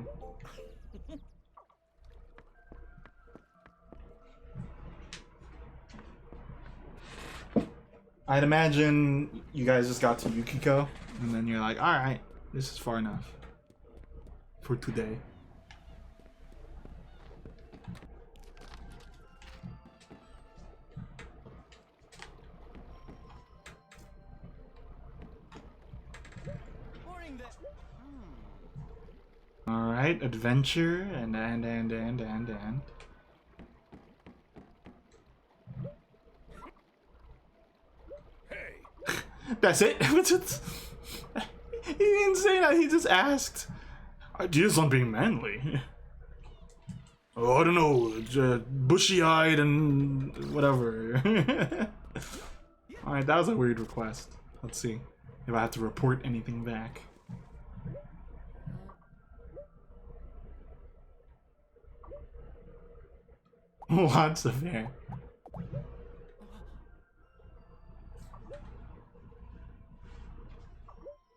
I'd imagine you guys just got to Yukiko, and then you're like, alright, this is far enough for today. Alright, adventure, and. That's it? What's it? He didn't say that. He just asked. Ideas on being manly. Oh, I don't know. Bushy-eyed and whatever. Alright, that was a weird request. Let's see if I have to report anything back. Lots of hair.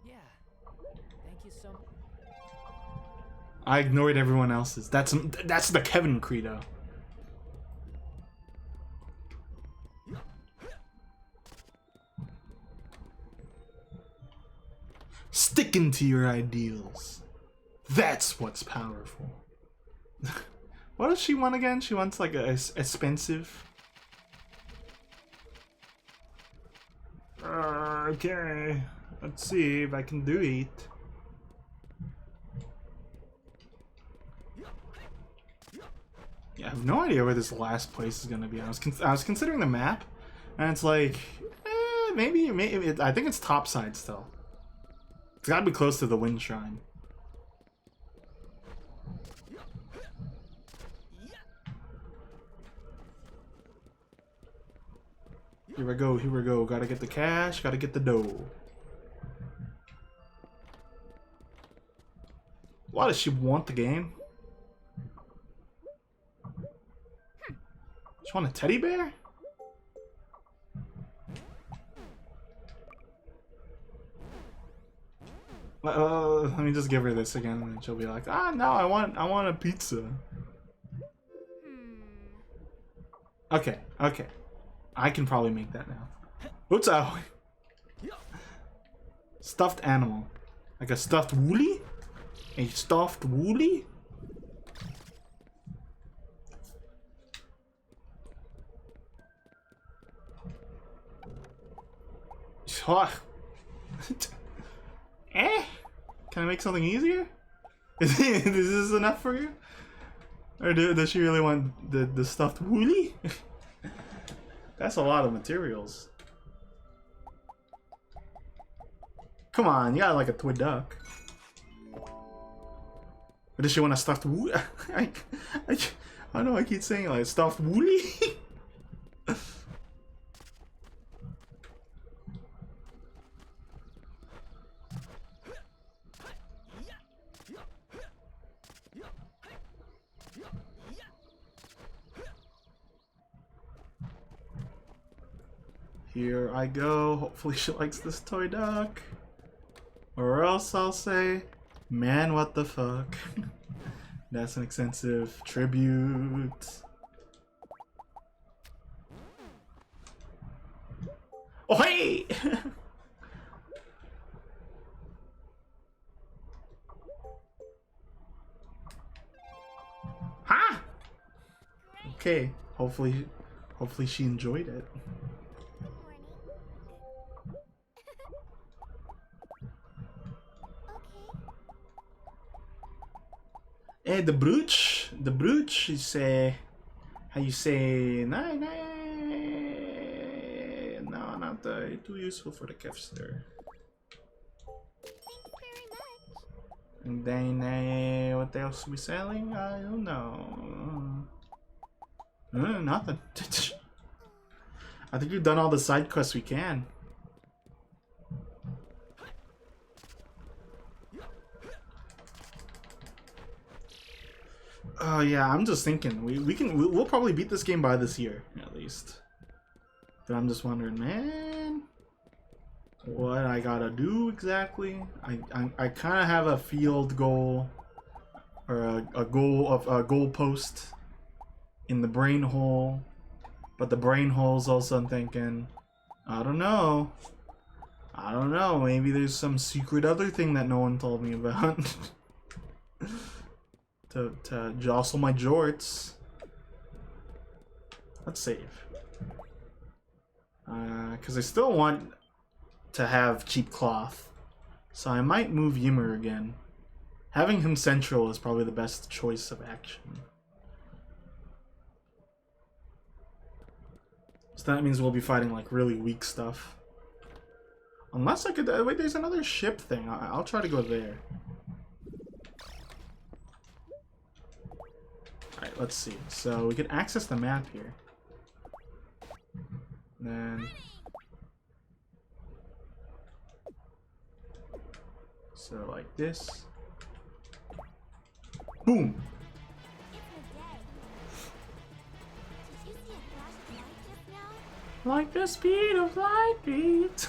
Yeah. Thank you so much. I ignored everyone else's. That's the Kevin credo. Sticking to your ideals. That's what's powerful. What does she want again? She wants like a expensive. Okay. Let's see if I can do it. Yeah, I have no idea where this last place is gonna be. I was considering the map, and it's like, maybe I think it's topside still. It's gotta be close to the wind shrine. Here we go, here we go. Gotta get the cash, gotta get the dough. Why does she want the game? She want a teddy bear? Let me just give her this again, and she'll be like, "Ah, no, I want a pizza." Okay, okay, I can probably make that now. What's out? Stuffed animal, like a stuffed woolly, a stuffed woolly. Eh? Can I make something easier? Is this enough for you? Or does she really want the stuffed woolly? That's a lot of materials. Come on, you got like a toy duck. Or does she want a stuffed woolly? I don't know, I keep saying like stuffed woolly. Here I go. Hopefully she likes this toy duck. Or else I'll say, man, what the fuck. That's an extensive tribute. Oh, hey! Ha! Okay, hopefully she enjoyed it. The brooch is how you say no, not too useful for the kefster. Thanks very much. And then what else are we selling? I don't know. Nothing. I think we've done all the side quests we can. Oh yeah, I'm just thinking we'll probably beat this game by this year at least. But I'm just wondering, man, what I gotta do exactly? I kind of have a field goal or a goal post in the brain hole, but the brain hole's also, I'm thinking, I don't know. Maybe there's some secret other thing that no one told me about. to jostle my jorts. Let's save. Because I still want to have cheap cloth. So I might move Yimmer again. Having him central is probably the best choice of action. So that means we'll be fighting like really weak stuff. Unless I could... wait, there's another ship thing. I'll try to go there. Alright, let's see. So we can access the map here. Then... so like this. Boom! Did you see a flash of light just now? Like the speed of light beat.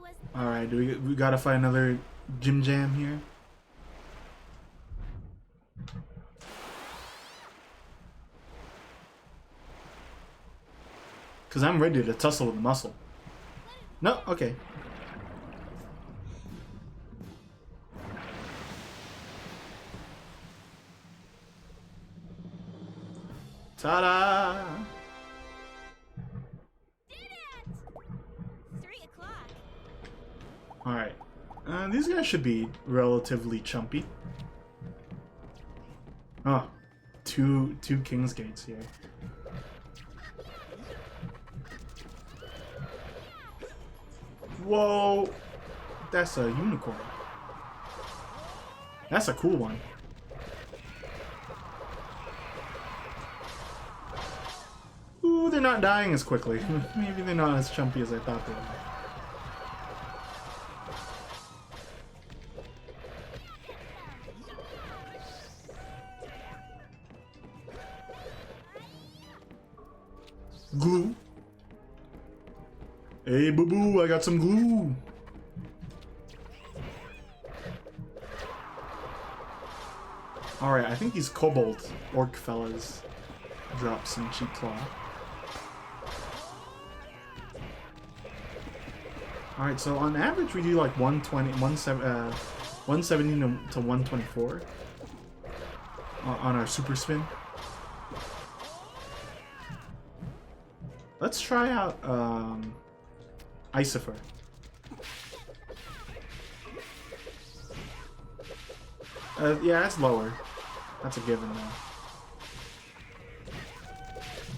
Was Alright, we gotta find another Jim Jam here? Cause I'm ready to tussle with the muscle. No, okay. Ta-da! did it? 3 o'clock. Alright. These guys should be relatively chumpy. Oh, two King's Gates here. Whoa! That's a unicorn. That's a cool one. Ooh, they're not dying as quickly. Maybe they're not as chumpy as I thought they were. Glue. Hey, boo-boo, I got some glue. Alright, I think these kobold orc fellas drop some cheap claw. Alright, so on average we do like 170 to 124 on our super spin. Let's try out Icifer. Yeah, that's lower. That's a given though.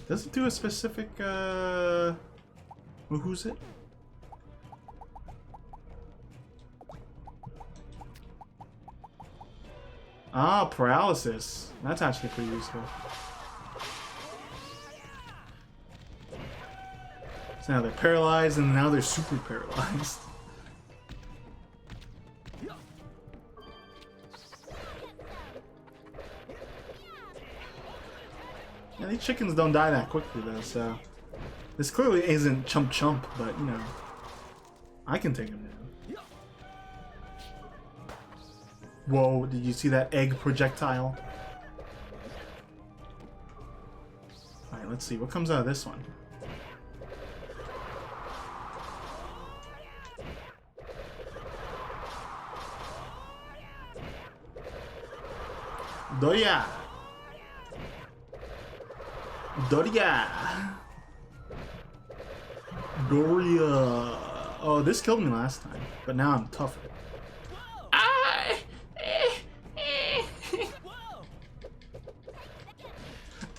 Does it do a specific who's it? Ah, paralysis. That's actually pretty useful. So now they're paralyzed, and now they're super paralyzed. Yeah, these chickens don't die that quickly though, so this clearly isn't chump chump, but you know, I can take them down. Whoa, did you see that egg projectile? Alright, let's see. What comes out of this one? Doria! Doria! Doria! Oh, this killed me last time, but now I'm tougher.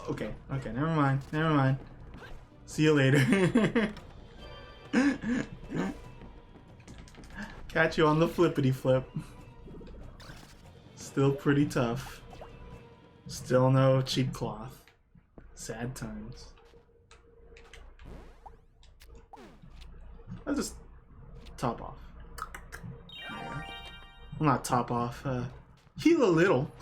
Okay, okay, never mind, never mind. See you later. Catch you on the flippity flip. Still pretty tough. Still no cheap cloth. Sad times. I'll just top off. Yeah. Well, not top off, heal a little.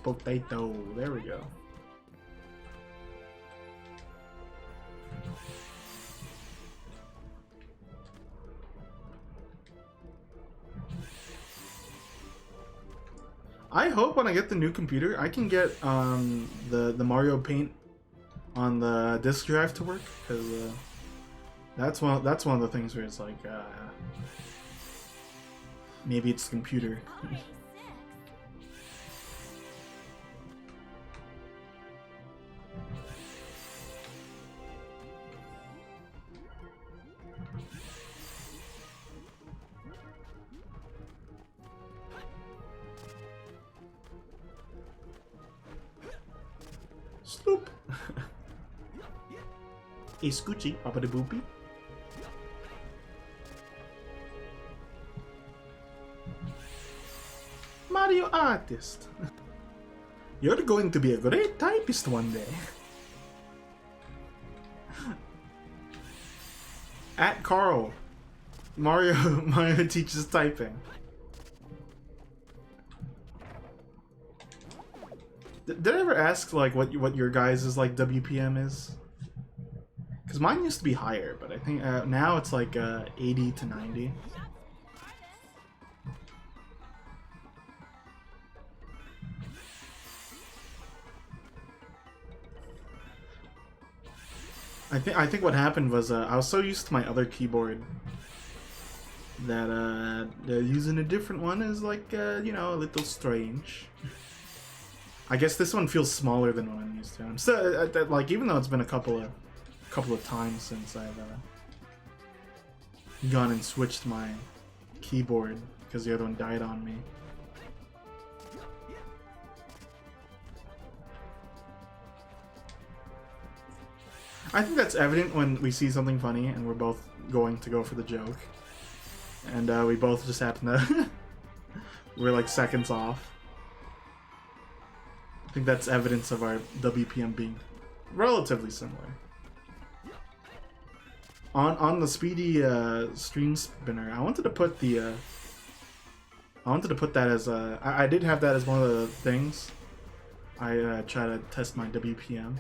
Potato. There we go. I hope when I get the new computer, I can get the Mario Paint on the disk drive to work, because that's one of the things where it's like maybe it's the computer. Boop. A scoochie, papa de boopy. Mario artist. You're going to be a great typist one day. At Carl. Mario teaches typing. Did I ever ask like what your guys' like WPM is? Because mine used to be higher, but I think now it's like 80 to 90. I think what happened was I was so used to my other keyboard that using a different one is like you know, a little strange. I guess this one feels smaller than what I'm used to. I'm still like, even though it's been a couple of times since I've gone and switched my keyboard because the other one died on me. I think that's evident when we see something funny and we're both going to go for the joke. And we both just happen to... we're like seconds off. I think that's evidence of our WPM being relatively similar. On the speedy stream spinner, I wanted to put the... I wanted to put that as a... I did have that as one of the things. I try to test my WPM.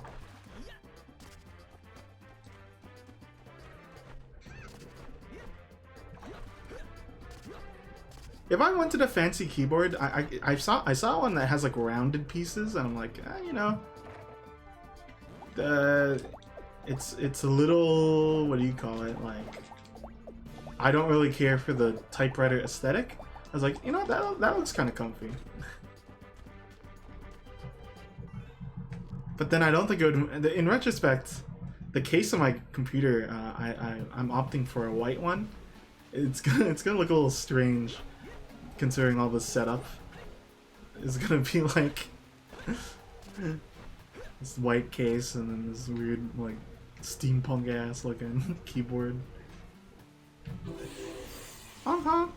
If I wanted a fancy keyboard, I saw one that has like rounded pieces, and I'm like, you know, it's a little, what do you call it? Like, I don't really care for the typewriter aesthetic. I was like, you know, that looks kind of comfy. But then I don't think it would. In retrospect, the case of my computer, I'm opting for a white one. It's gonna look a little strange. Considering all this setup, is gonna be like this white case and then this weird like steampunk ass looking keyboard. Uh-huh.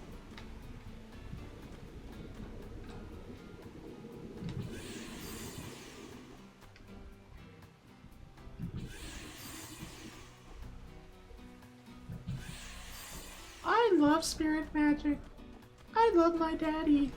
I love spirit magic. I love my daddy.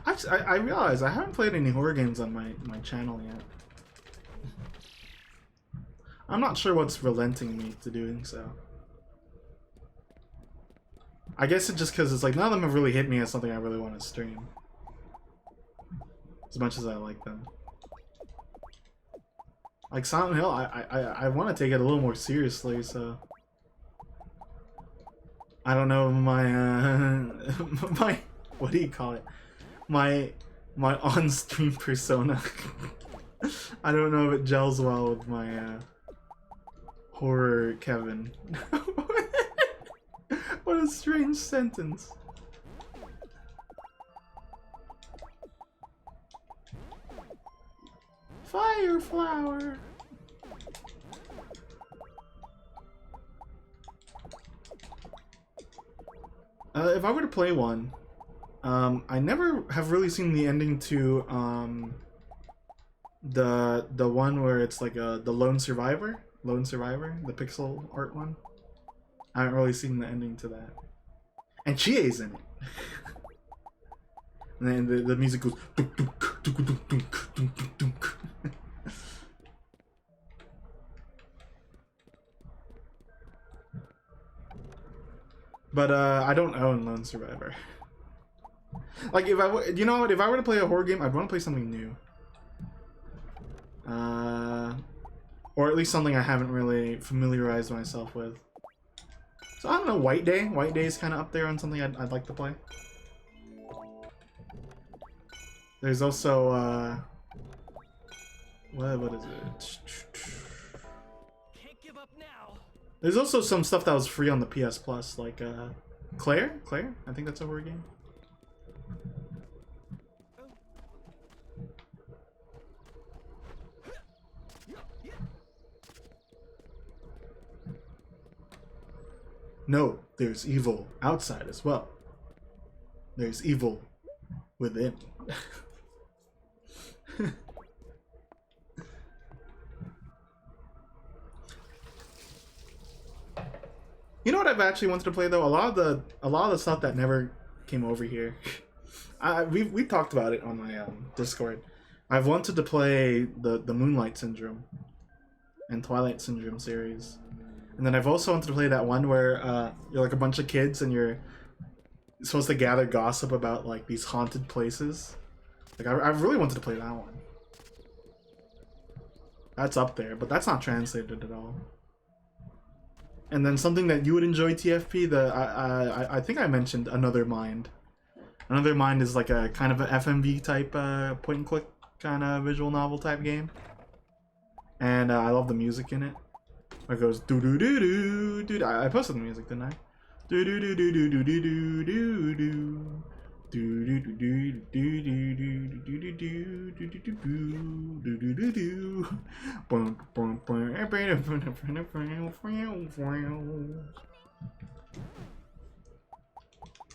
Actually, I realize I haven't played any horror games on my channel yet. I'm not sure what's relenting me to doing so. I guess it's just because it's like none of them have really hit me as something I really want to stream. As much as I like them. Like Silent Hill, I want to take it a little more seriously, so... I don't know, my, my... What do you call it? My on-stream persona. I don't know if it gels well with my, horror Kevin. What a strange sentence. Fire flower. If I were to play one, I never have really seen the ending to the one where it's like the Lone Survivor, the pixel art one. I haven't really seen the ending to that. And Chie's in it. And then the music goes dunk, dunk, dunk, dunk, dunk, dunk, dunk. But I don't own Lone Survivor. Like if you know what, if I were to play a horror game, I'd want to play something new. Or at least something I haven't really familiarized myself with. So I don't know, White Day. White Day is kind of up there on something I'd like to play. There's also What is it? Can't give up now. There's also some stuff that was free on the PS Plus, like Claire? Claire? I think that's a horror game. No, there's evil outside as well. There's evil within. You know what I've actually wanted to play though? A lot of the stuff that never came over here. We talked about it on my Discord. I've wanted to play the Moonlight Syndrome and Twilight Syndrome series. And then I've also wanted to play that one where you're like a bunch of kids and you're supposed to gather gossip about like these haunted places. Like I really wanted to play that one. That's up there, but that's not translated at all. And then something that you would enjoy, TFP, I think I mentioned Another Mind. Another Mind is like a kind of an FMV type point and click kind of visual novel type game. And I love the music in it. It goes doo doo doo doo doo. I posted the music, didn't I? Doo doo doo doo doo doo doo doo doo doo. Do do do do do do do do do do do do do do do.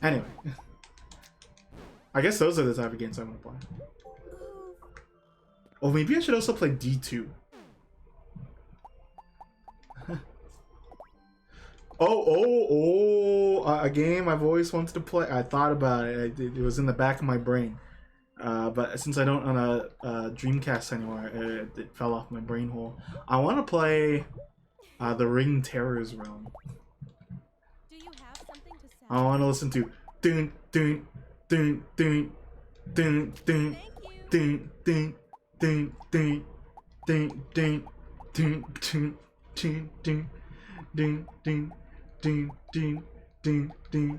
Anyway, I guess those are the type of games I'm gonna play. Oh, maybe I should also play D2. A game I've always wanted to play. I thought about it. It was in the back of my brain. But since I don't own a Dreamcast anymore, it fell off my brain hole. I want to play the Ring Terrors Realm. Do you have something to say? I want to listen to dun dun dun dun dun dun dun dun dun dun dun dun dun dun dun dun ding ding ding ding ding ding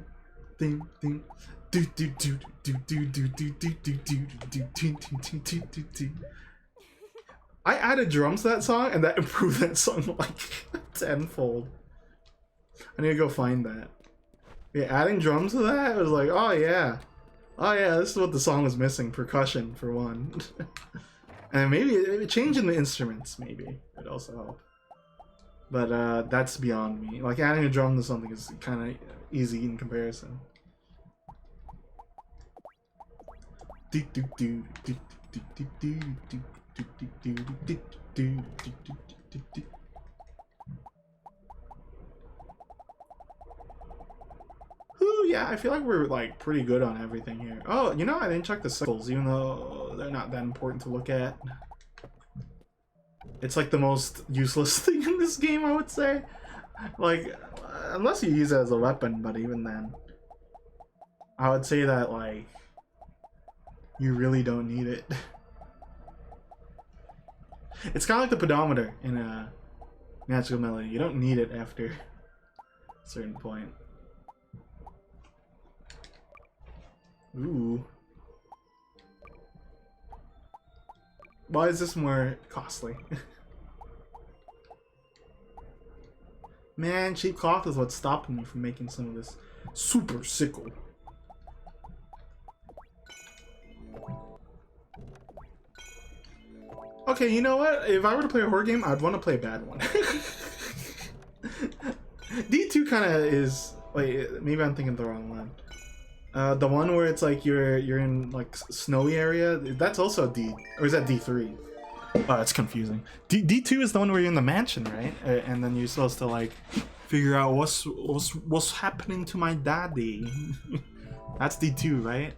ding ding do do do do do do do do do do do do. I added drums to that song and that improved that song like tenfold. I need to go find that. Yeah, adding drums to that was like, oh yeah, this is what the song was missing, percussion for one. And maybe changing the instruments maybe would also help. But that's beyond me. Like adding a drum to something is kind of easy in comparison. Ooh, yeah, I feel like we're like pretty good on everything here. Oh, you know, I didn't check the cycles, even though they're not that important to look at. It's like the most useless thing in this game, I would say. Like, unless you use it as a weapon, but even then. I would say that, like, you really don't need it. It's kind of like the pedometer in a Magical Melody. You don't need it after a certain point. Ooh. Why is this more costly? Man, cheap cloth is what's stopping me from making some of this super sickle. Okay, you know what? If I were to play a horror game, I'd want to play a bad one. D2 kind of is... Wait, maybe I'm thinking the wrong one. The one where it's like you're in like snowy area, that's also D, or is that D3? Oh, it's confusing. D2 is the one where you're in the mansion, right? And then you're supposed to like figure out what's happening to my daddy. That's D2, right?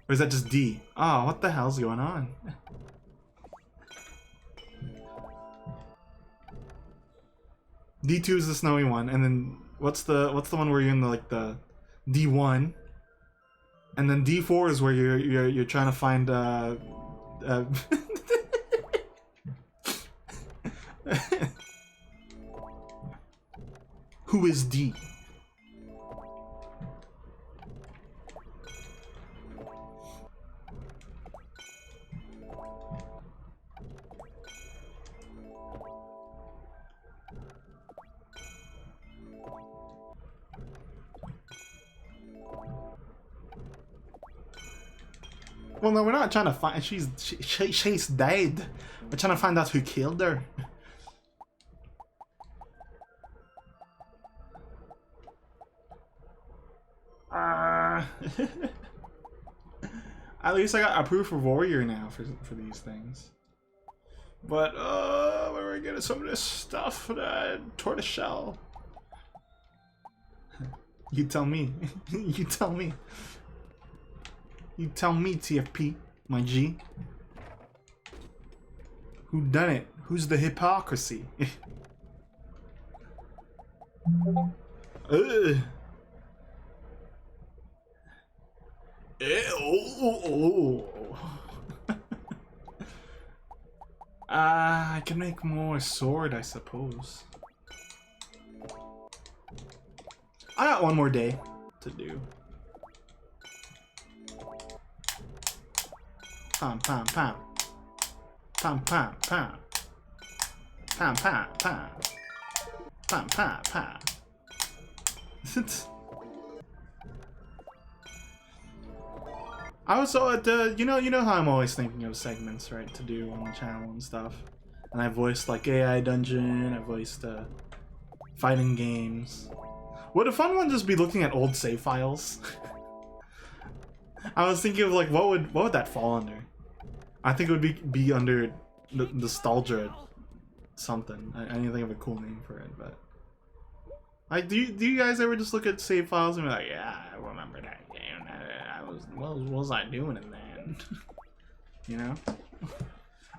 Or is that just D? Oh, what the hell's going on? D2 is the snowy one, and then what's the one where you're in the D1? And then D4 is where you're trying to find who is D? Well, no, we're not trying to find. She's dead. We're trying to find out who killed her. At least I got a proof of warrior now for these things. But where are we getting some of this stuff? Tortoise shell. You tell me. You tell me. You tell me, TFP, my G. Who done it? Who's the hypocrisy? Ugh. I can make more sword, I suppose. I got one more day to do. Pam pam pam. Pam pam pam. Pam pam pam. Pam pam pam. I was so at the you know how I'm always thinking of segments, right, to do on the channel and stuff. And I voiced like AI dungeon, I voiced fighting games. Would a fun one just be looking at old save files? I was thinking of like what would that fall under? I think it would be under nostalgia something. I didn't think of a cool name for it, but like do you guys ever just look at save files and be like, yeah, I remember that game. What was I doing in that? You know?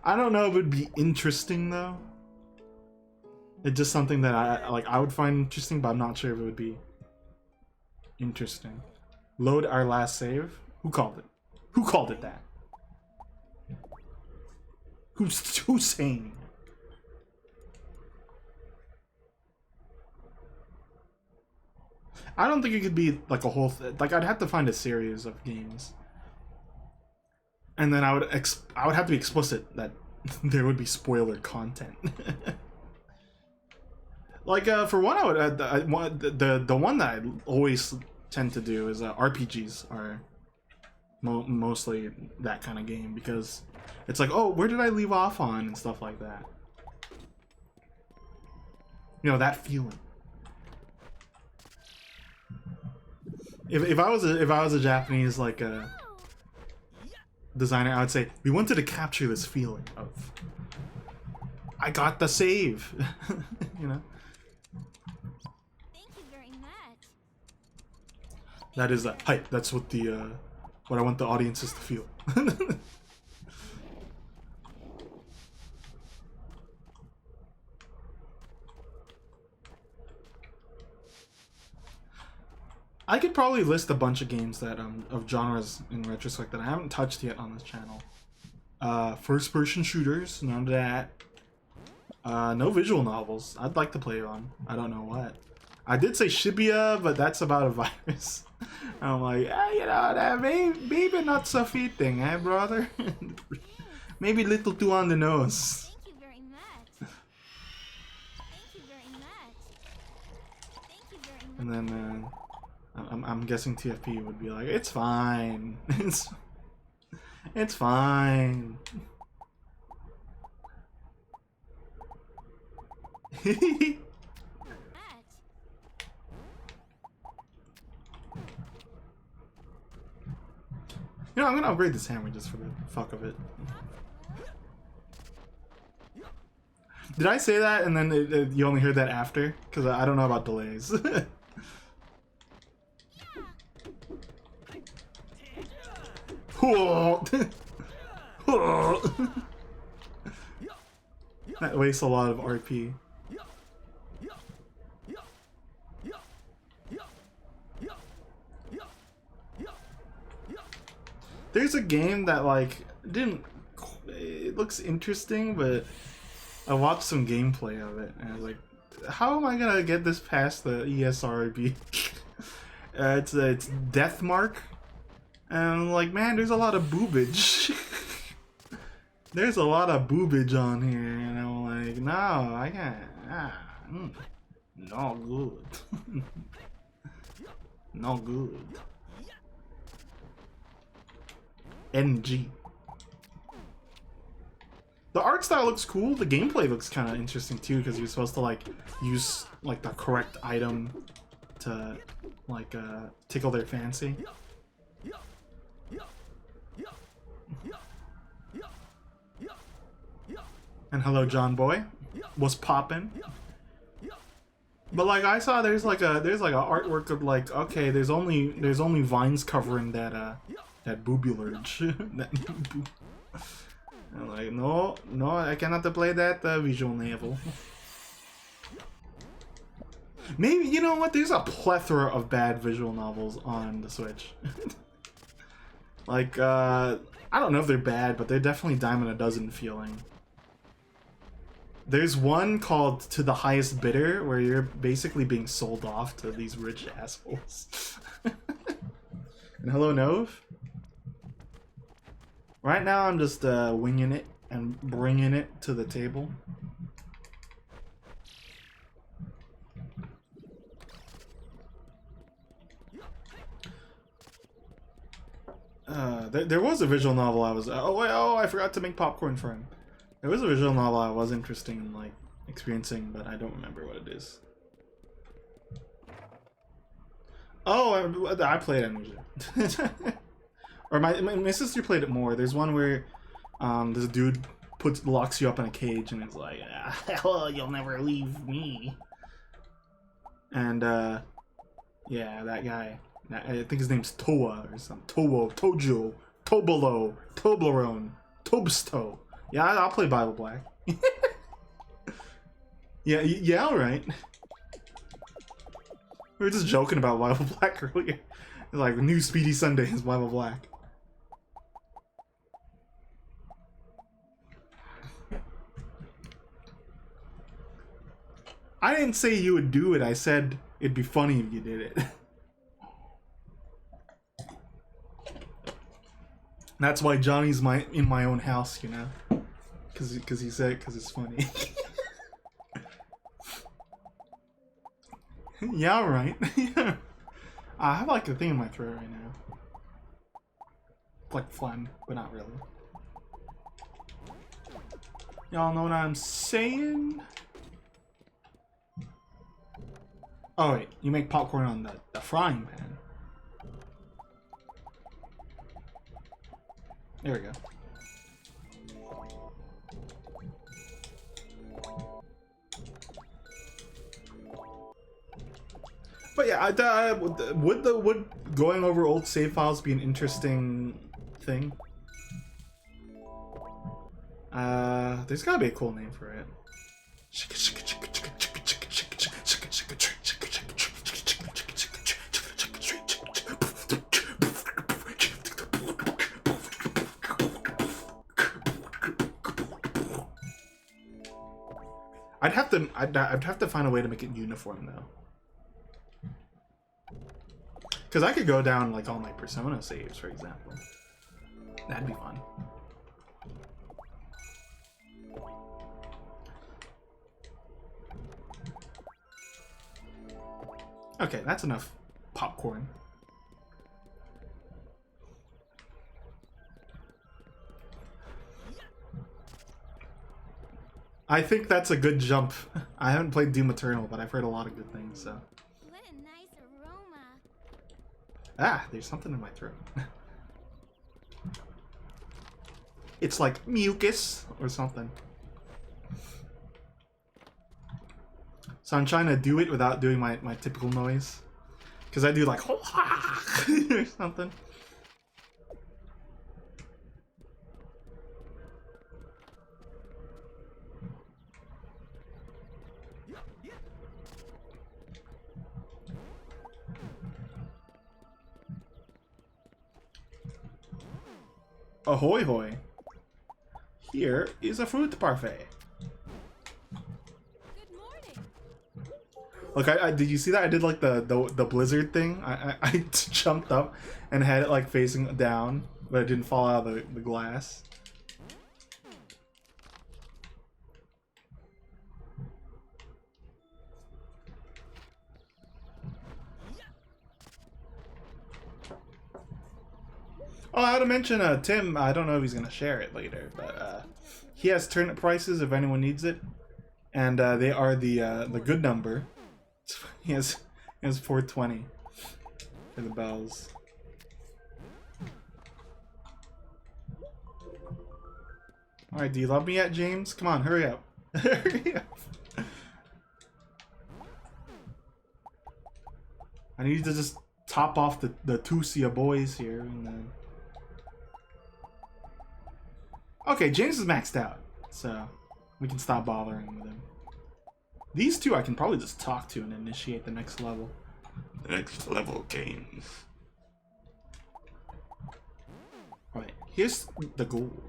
I don't know if it would be interesting though. It's just something that I would find interesting, but I'm not sure if it would be interesting. Load our last save? Who called it? Who called it that? Who's saying? I don't think it could be like a whole like I'd have to find a series of games, and then I would have to be explicit that there would be spoiler content. Like for one, I would the one that I always tend to do is RPGs are mostly that kind of game, because it's like, oh, where did I leave off on and stuff like that. You know, that feeling. If I was a Japanese like designer, I would say we wanted to capture this feeling of I got the save. You know. Thank you very much. That is hype. That's what what I want the audiences to feel. I could probably list a bunch of games that of genres in retrospect that I haven't touched yet on this channel. First-person shooters, none of that. No visual novels. I'd like to play on. I don't know what. I did say Shibuya, but that's about a virus. I'm like, you know, that maybe not so fitting, eh, brother? Maybe a little too on the nose. Thank you very much. Thank you very much. Thank you very much. And then I'm guessing TFP would be like, it's fine. It's fine. You know, I'm gonna upgrade this hammer just for the fuck of it. Did I say that and then you only heard that after? Because I don't know about delays. That wastes a lot of RP. There's a game that like it looks interesting, but I watched some gameplay of it and I was like, how am I gonna get this past the ESRB? It's Death Mark, and I'm like, man, there's a lot of boobage. There's a lot of boobage on here, and I'm like, no, I can't. No good. No good. NG. The art style looks cool. The gameplay looks kind of interesting too, because you're supposed to like use like the correct item to like tickle their fancy. And hello, John Boy. Was poppin'. But like I saw, there's like a artwork of like, okay, there's only vines covering that boobulurge. That I'm like, no, I cannot play that visual novel. Maybe, you know what? There's a plethora of bad visual novels on the Switch. Like, I don't know if they're bad, but they're definitely dime a dozen feeling. There's one called To the Highest Bidder, where you're basically being sold off to these rich assholes. And hello, Nove. Right now, I'm just winging it and bringing it to the table. There was a visual novel I was... I forgot to make popcorn for him. There was a visual novel I was interested in, like, experiencing, but I don't remember what it is. Oh, I played Amnesia. Or my sister played it more. There's one where this dude locks you up in a cage and is like, "Hell, you'll never leave me." And yeah, that guy. I think his name's Toa or something. Tojo, Tobolo, Toblerone, Tobsto. Yeah, I'll play Bible Black. Yeah, all right. We were just joking about Bible Black earlier. It's like new Speedy Sunday is Bible Black. I didn't say you would do it. I said it'd be funny if you did it. That's why Johnny's in my own house, you know, because he said it because it's funny. Yeah, right. Yeah. I have like a thing in my throat right now, like phlegm, but not really. Y'all know what I'm saying? Oh wait, you make popcorn on the frying pan. There we go. But yeah, would going over old save files be an interesting thing? There's gotta be a cool name for it. I'd have to find a way to make it uniform though. Because I could go down like all my Persona saves, for example. That'd be fun. Okay, that's enough popcorn. I think that's a good jump. I haven't played Doom Eternal, but I've heard a lot of good things, so. What a nice aroma. Ah, there's something in my throat. It's like mucus or something. So I'm trying to do it without doing my typical noise. Because I do like or something. Ahoy hoy. Here is a fruit parfait. Good morning. Look, I did you see that? I did like the blizzard thing. I jumped up and had it like facing down, but it didn't fall out of the glass. Oh, I had to mention Tim. I don't know if he's gonna share it later, but he has turnip prices if anyone needs it, and they are the good number. He has 420 for the bells. All right, do you love me yet, James? Come on, hurry up. Hurry up. I need to just top off the Tusia boys here, and then. Okay, James is maxed out, so we can stop bothering with him. These two I can probably just talk to and initiate the next level. The next level games. Alright, here's the gold.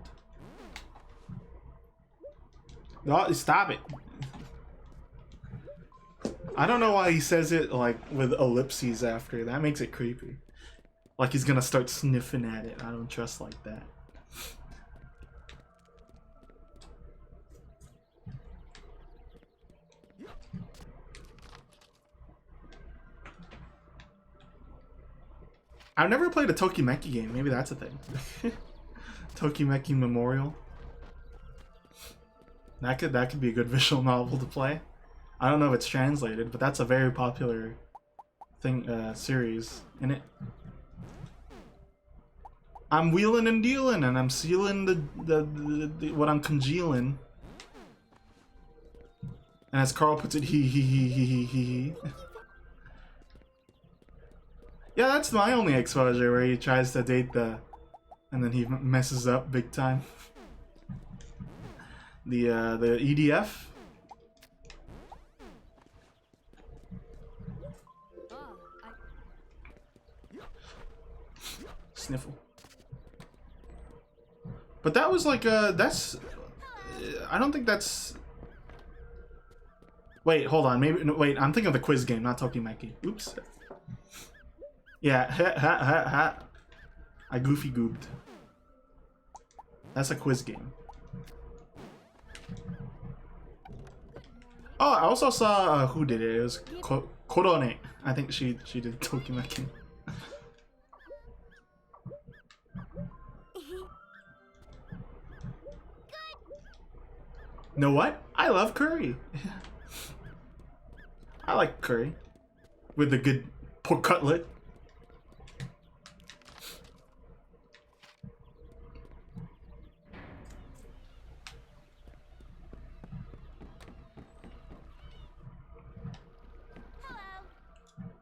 Oh, stop it. I don't know why he says it like with ellipses after. That makes it creepy. Like he's gonna start sniffing at it. I don't trust like that. I've never played a Tokimeki game. Maybe that's a thing. Tokimeki Memorial. That could be a good visual novel to play. I don't know if it's translated, but that's a very popular thing series in it. I'm wheeling and dealing, and I'm sealing the what I'm congealing. And as Carl puts it, he. Yeah, that's my only exposure where he tries to date the, and then he messes up big time. The EDF. Sniffle. But that was like that's. I don't think that's. Wait, hold on. Maybe no, wait. I'm thinking of the quiz game, not Tokimeki. Oops. Yeah, ha. I goofy gooped. That's a quiz game. Oh, I also saw who did it. It was Korone. I think she did Tokimeki. Know what? I love curry. I like curry with a good pork cutlet.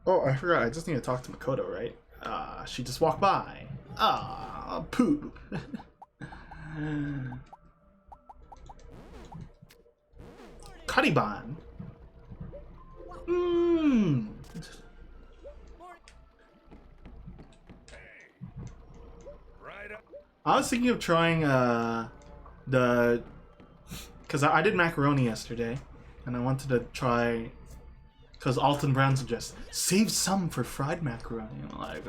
Oh, I forgot. I just need to talk to Makoto, right? She just walked by. Poop. Kariban. Mmm. I was thinking of trying because I did macaroni yesterday, and I wanted to try. Because Alton Brown suggests, save some for fried macaroni. I'm like,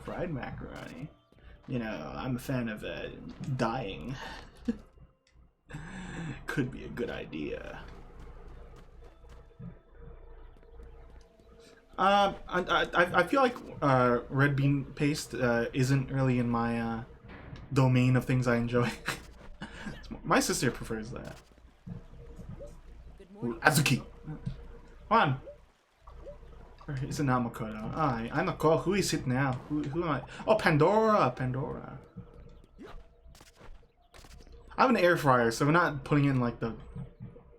fried macaroni. You know, I'm a fan of dying. Could be a good idea. I feel like red bean paste isn't really in my domain of things I enjoy. My sister prefers that. Ooh, Azuki! Come on! Or is it not Makoto? I'm Makoto. Who is it now? Who am I? Oh, Pandora! Pandora. I have an air fryer, so we're not putting in like the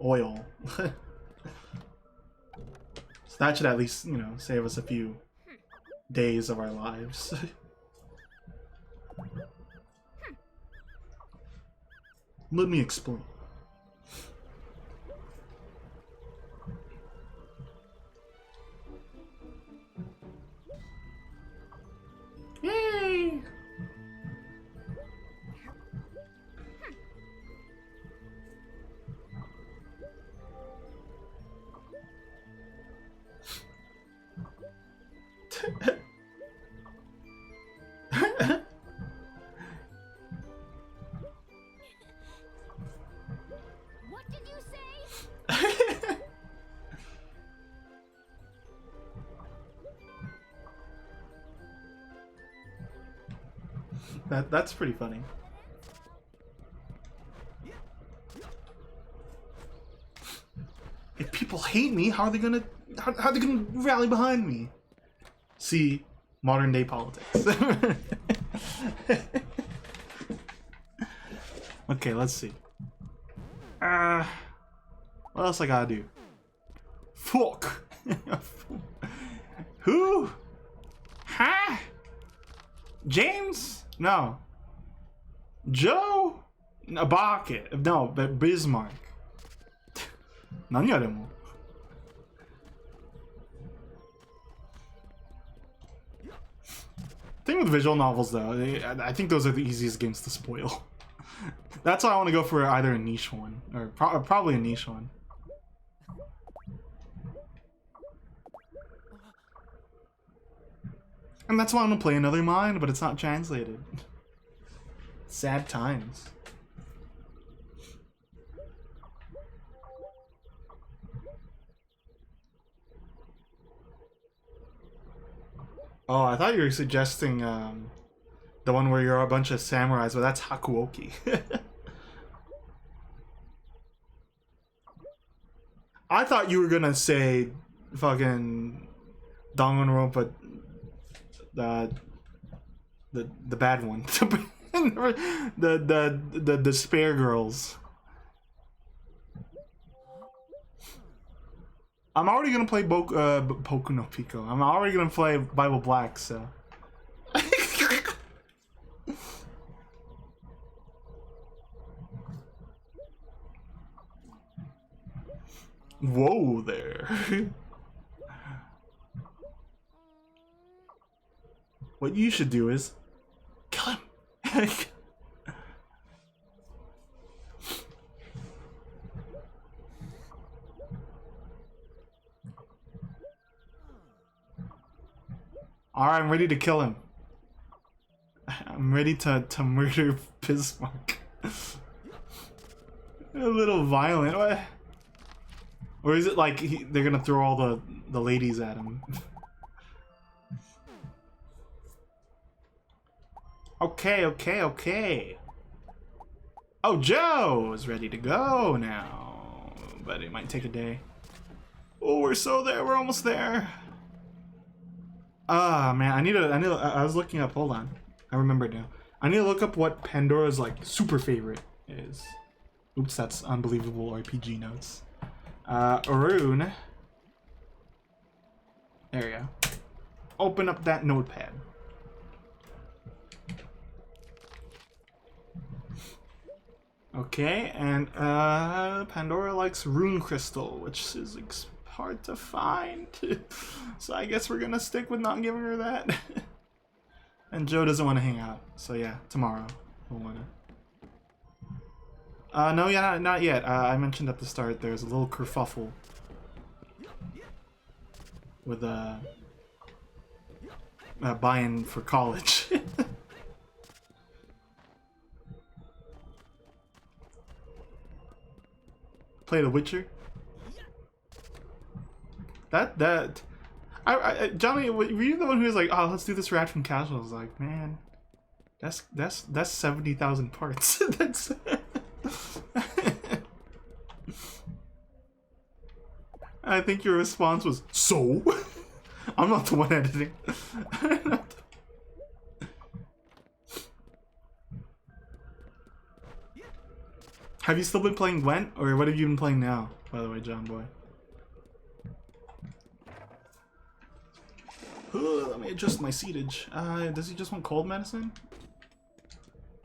oil. So that should at least, you know, save us a few days of our lives. Let me explain. Yay! That's pretty funny. If people hate me, how are they gonna rally behind me? See, modern day politics. Okay, let's see. What else I gotta do? Fuck. Who? Huh? James? No. Joe? No, Bucket. No, but Bismarck. 何やでも Thing with visual novels though, I think those are the easiest games to spoil. That's why I want to go for either a niche one or probably a niche one. And that's why I'm gonna play Another Mind, but it's not translated. Sad times. Oh, I thought you were suggesting the one where you're a bunch of samurais, but that's Hakuoki. I thought you were gonna say fucking Danganronpa, the bad one, the Spare Girls. I'm already gonna play Boku no Pico. I'm already gonna play Bible Black, so. Whoa there. What you should do is kill him. Alright, I'm ready to kill him. I'm ready to murder Bismarck. A little violent. What? Or is it like they're gonna throw all the ladies at him? Okay. Oh, Joe is ready to go now. But it might take a day. Oh, we're so there. We're almost there. Ah, man, I was looking up, hold on. I remember now. I need to look up what Pandora's, like, super favorite is. Oops, that's unbelievable RPG notes. Rune. There we go. Open up that notepad. Okay, and, Pandora likes Rune Crystal, which is hard to find. So I guess we're gonna stick with not giving her that. And Joe doesn't want to hang out, so yeah, tomorrow we'll wanna. No, yeah, not yet. I mentioned at the start there's a little kerfuffle with buy-in for college. Play The Witcher. Johnny, were you the one who was like, oh, let's do this rat from casual? I was like, man, that's 70,000 parts. That's. I think your response was, so? I'm not the one editing. Have you still been playing Gwent, or what have you been playing now, by the way, John Boy? Let me adjust my seatage. Does he just want cold medicine?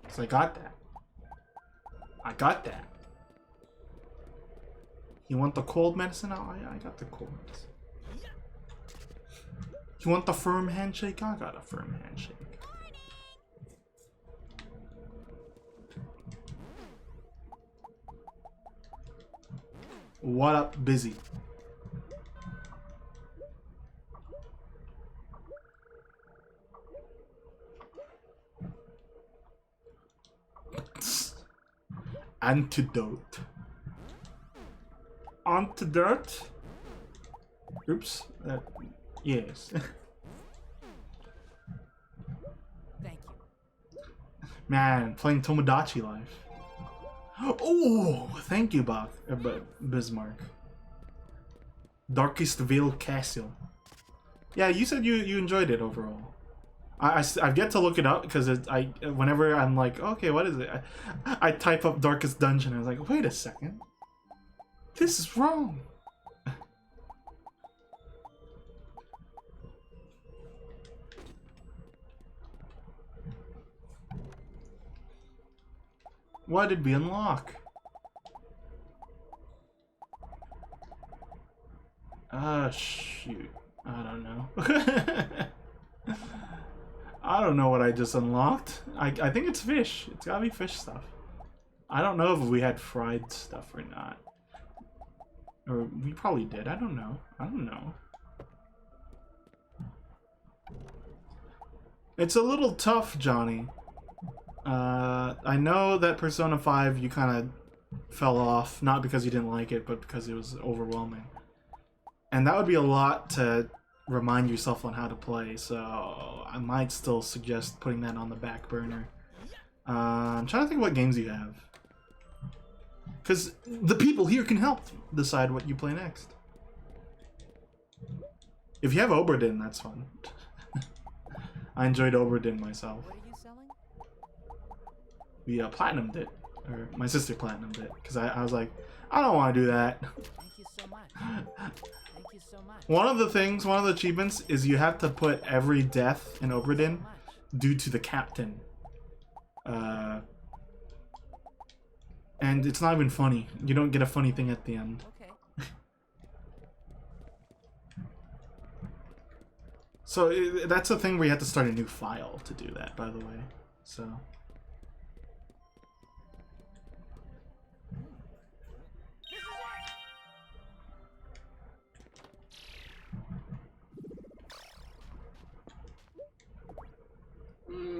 So I got that. I got that. You want the cold medicine? Oh, yeah, I got the cold medicine. You want the firm handshake? I got a firm handshake. What up, busy? Antidote. Antidote? Oops. Yes. Thank you. Man, playing Tomodachi Life. Oh, thank you, Bismarck. Darkest Veil Castle. Yeah, you said you enjoyed it overall. I've yet to look it up because whenever I'm like, okay, what is it? I type up Darkest Dungeon and I was like, wait a second. This is wrong. What did we unlock? Shoot. I don't know. I don't know what I just unlocked. I think it's fish. It's gotta be fish stuff. I don't know if we had fried stuff or not. Or we probably did. I don't know. I don't know. It's a little tough, Johnny. I know that Persona 5 you kind of fell off, not because you didn't like it, but because it was overwhelming. And that would be a lot to remind yourself on how to play, so I might still suggest putting that on the back burner. I'm trying to think what games you have. Because the people here can help decide what you play next. If you have Oberdin, that's fun. I enjoyed Oberdin myself. What are you selling? We platinumed it, or my sister platinumed it, because I was like, I don't want to do that. Thank you so much. Thank you so much. One of the achievements is you have to put every death in Oberdin due to the captain. And it's not even funny. You don't get a funny thing at the end. Okay. So that's a thing where you have to start a new file to do that, by the way. So.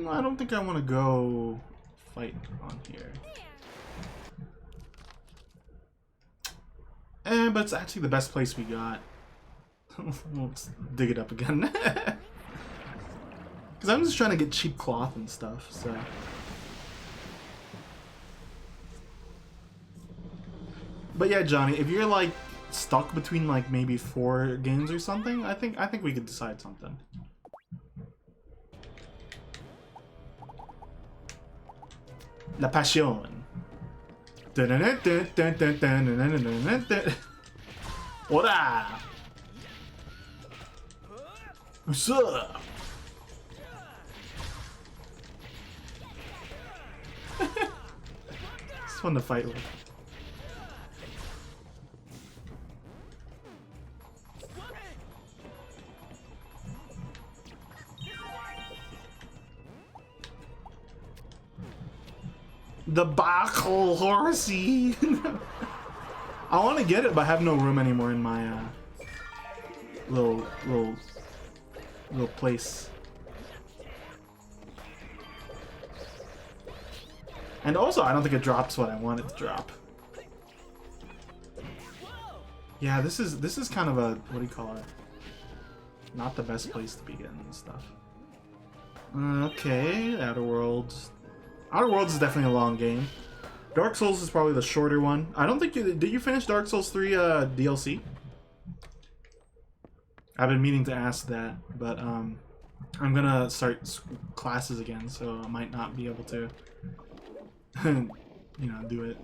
I don't think I want to go fight on here. But it's actually the best place we got. Let's dig it up again. Because I'm just trying to get cheap cloth and stuff, so. But yeah, Johnny, if you're like stuck between like maybe 4 games or something, I think we could decide something. La Passion. Hola! What's up? It's fun to fight with. The Bachel Horsey! I want to get it, but I have no room anymore in my little place. And also, I don't think it drops what I want it to drop. Yeah, this is kind of a, what do you call it? Not the best place to be getting this stuff. Okay, Outer Worlds. Outer Worlds is definitely a long game. Dark Souls is probably the shorter one. I don't think did you finish Dark Souls 3 DLC? I've been meaning to ask that, but I'm gonna start classes again, so I might not be able to, do it.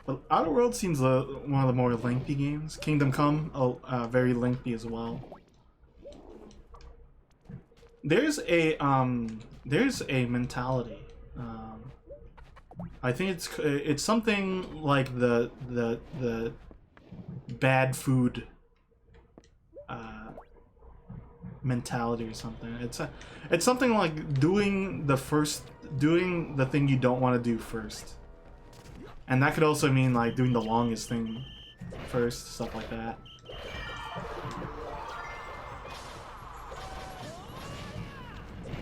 But Outer Worlds seems one of the more lengthy games. Kingdom Come, very lengthy as well. There's a mentality. I think it's something like the bad food mentality or something. It's something like doing the thing you don't want to do first, and that could also mean like doing the longest thing first, stuff like that.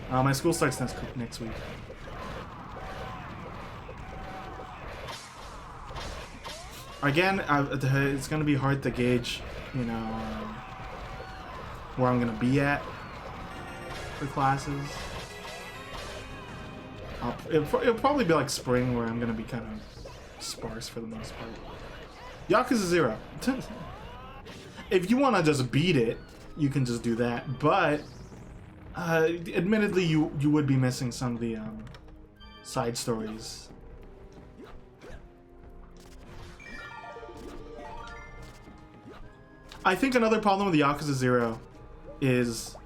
My school starts next week. Again, it's gonna be hard to gauge, where I'm gonna be at for classes. It'll probably be like spring where I'm gonna be kind of sparse for the most part. Yakuza 0. If you want to just beat it, you can just do that. But admittedly, you would be missing some of the side stories. I think another problem with Yakuza 0 is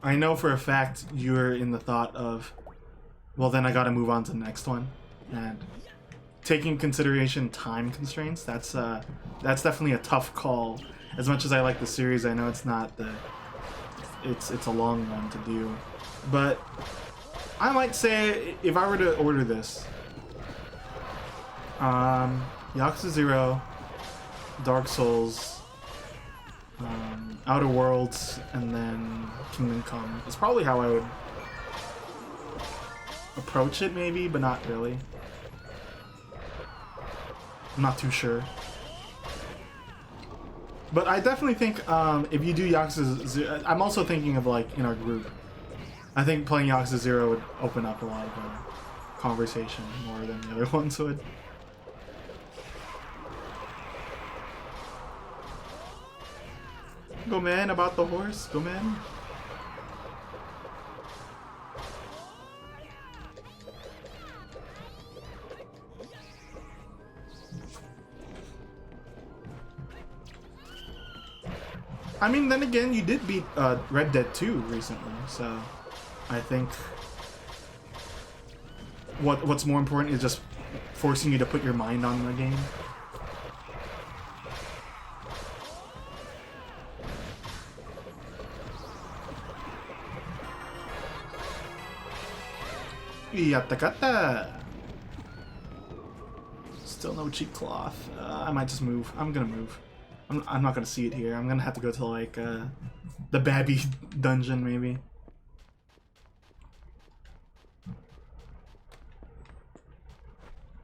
I know for a fact you're in the thought of, well, then I gotta move on to the next one. And taking into consideration time constraints, that's definitely a tough call. As much as I like the series, I know it's not the... It's a long one to do. But I might say, if I were to order this, Yakuza 0, Dark Souls, Outer Worlds, and then Kingdom Come is probably how I would approach it, maybe, but not really. I'm not too sure. But I definitely think if you do Yakuza 0, I'm also thinking of like in our group. I think playing Yakuza 0 would open up a lot of conversation more than the other ones would. Go man, about the horse. Go man. I mean, then again, you did beat Red Dead 2 recently, so I think what's more important is just forcing you to put your mind on the game. Yatakata! Still no cheap cloth. I might just move. I'm gonna move. I'm not gonna see it here. I'm gonna have to go to like the Babby dungeon maybe.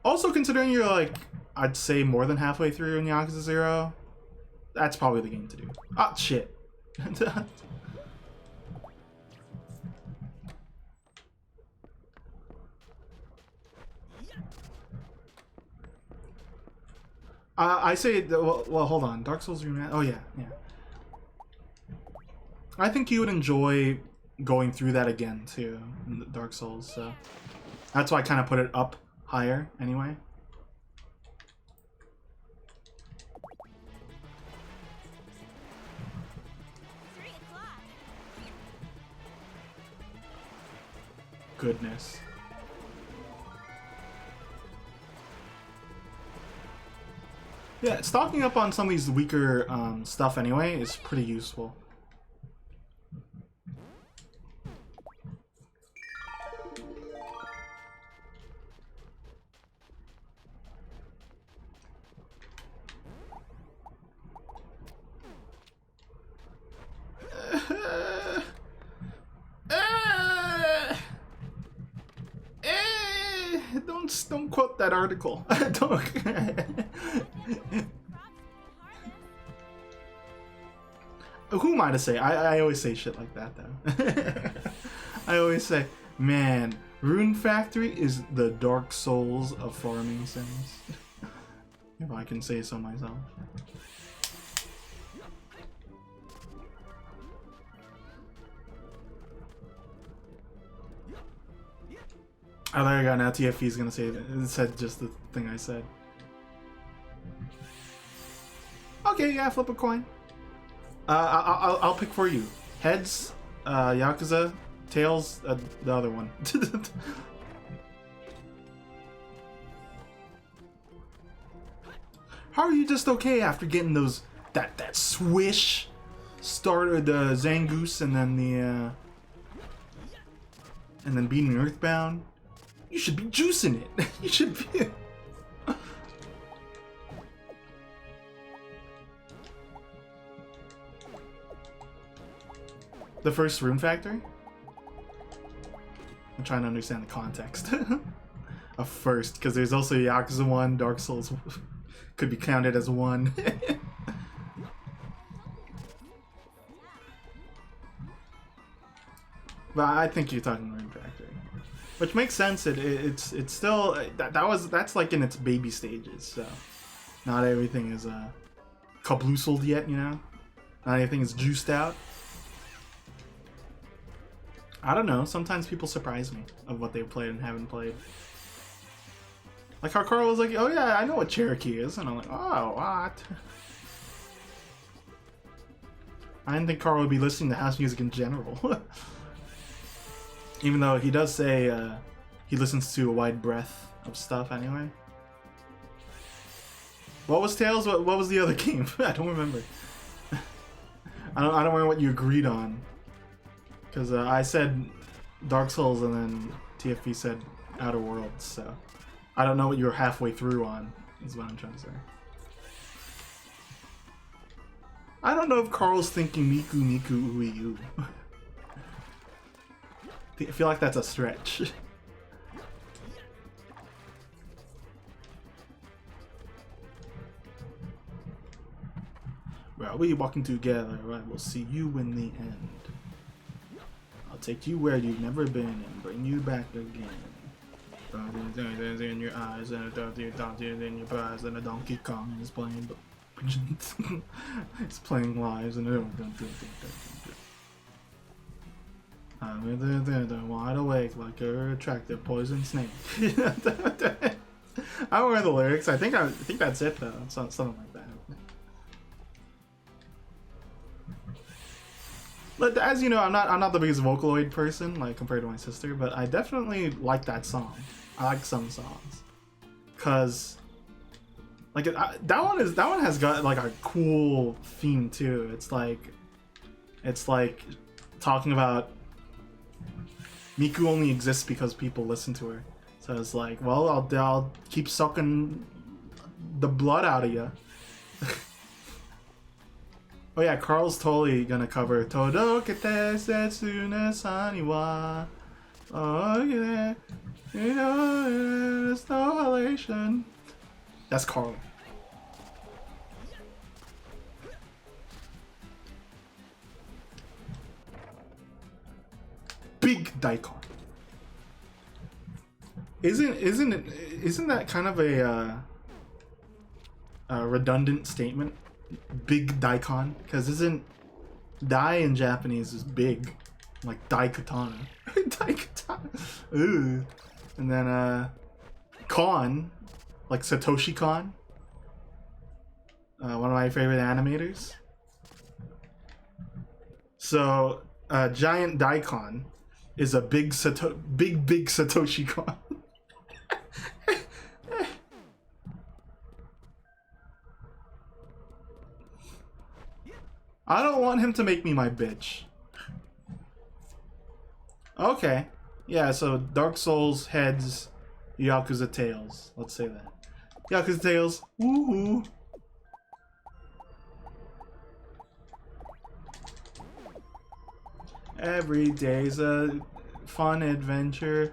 Also, considering you're like, I'd say more than halfway through in Yakuza 0, that's probably the game to do. Ah, shit. I say, well, hold on. Dark Souls Rune. Oh yeah, yeah. I think you would enjoy going through that again too, in Dark Souls. So that's why I kind of put it up higher anyway. Goodness. Yeah, stocking up on some of these weaker stuff anyway is pretty useful. Don't quote that article. Don't. Who am I to say? I always say shit like that though. I always say, man, Rune Factory is the Dark Souls of farming sims. If I can say so myself. Oh, there you go. Now TFE is gonna say it. It said just the thing I said. Okay, yeah, flip a coin. I'll pick for you. Heads, Yakuza. Tails, the other one. How are you just okay after getting those that swish started the Zangoose and then beating Earthbound? You should be juicing it. You should be. The first Rune Factory? I'm trying to understand the context of first, because there's also Yakuza 1, Dark Souls could be counted as one. But I think you're talking Rune Factory. which makes sense. It's still that's like in its baby stages. So not everything is kabloozled yet, you know. Not everything is juiced out. I don't know. Sometimes people surprise me of what they've played and haven't played. Like how Carl was like, "Oh yeah, I know what Cherokee is," and I'm like, "Oh, what?" I didn't think Carl would be listening to house music in general. Even though he does say he listens to a wide breadth of stuff anyway. What was Tails? What was the other game? I don't remember. I don't remember what you agreed on. Because I said Dark Souls and then TFP said Outer Worlds, so I don't know what you were halfway through on, is what I'm trying to say. I don't know if Carl's thinking Miku Miku Ui Yu. I feel like that's a stretch. Well, we walking together, right? We'll see you in the end. I'll take you where you've never been and bring you back again. In your eyes and a dotty in your eyes and a Donkey Kong is playing. It's playing lives and I'm wide awake like a attractive poison snake. I don't remember the lyrics. I think that's it though. Something like that. But as you know, I'm not the biggest Vocaloid person, like compared to my sister, but I definitely like that song. I like some songs, cause like that one has got like a cool theme too. It's like talking about Miku only exists because people listen to her. So it's like, well, I'll keep sucking the blood out of you. Oh yeah, Carl's totally gonna cover Todokete Setsune Sani wa. Oh yeah, you know, there's no relation. That's Carl. Big Daikon. Isn't that kind of a redundant statement? Big Daikon, because isn't Dai in Japanese is big, like Daikatana. Daikatana. Ooh. And then Kon, like Satoshi Kon. One of my favorite animators. So giant Daikon is a big Satoshi Kon. I don't want him to make me my bitch. Okay. Yeah, so Dark Souls heads, Yakuza tails. Let's say that. Yakuza tails. Woohoo. Every day's a fun adventure.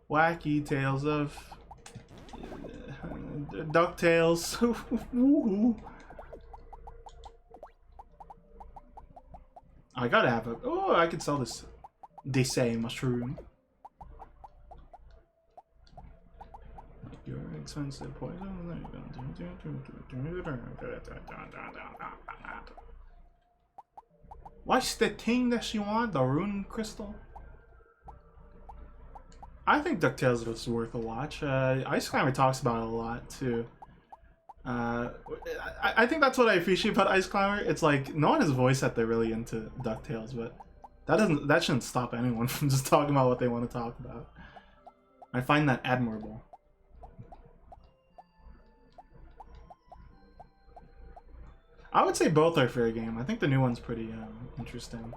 Wacky tales of DuckTales. I gotta have a. Oh, I could sell this Desay mushroom. Your expensive poison. What's the thing that she want? The Rune crystal? I think DuckTales was worth a watch. Ice Climber talks about it a lot too. I think that's what I appreciate about Ice Climber. It's like no one has voiced that they're really into DuckTales, but that shouldn't stop anyone from just talking about what they want to talk about. I find that admirable. I would say both are fair game. I think the new one's pretty interesting.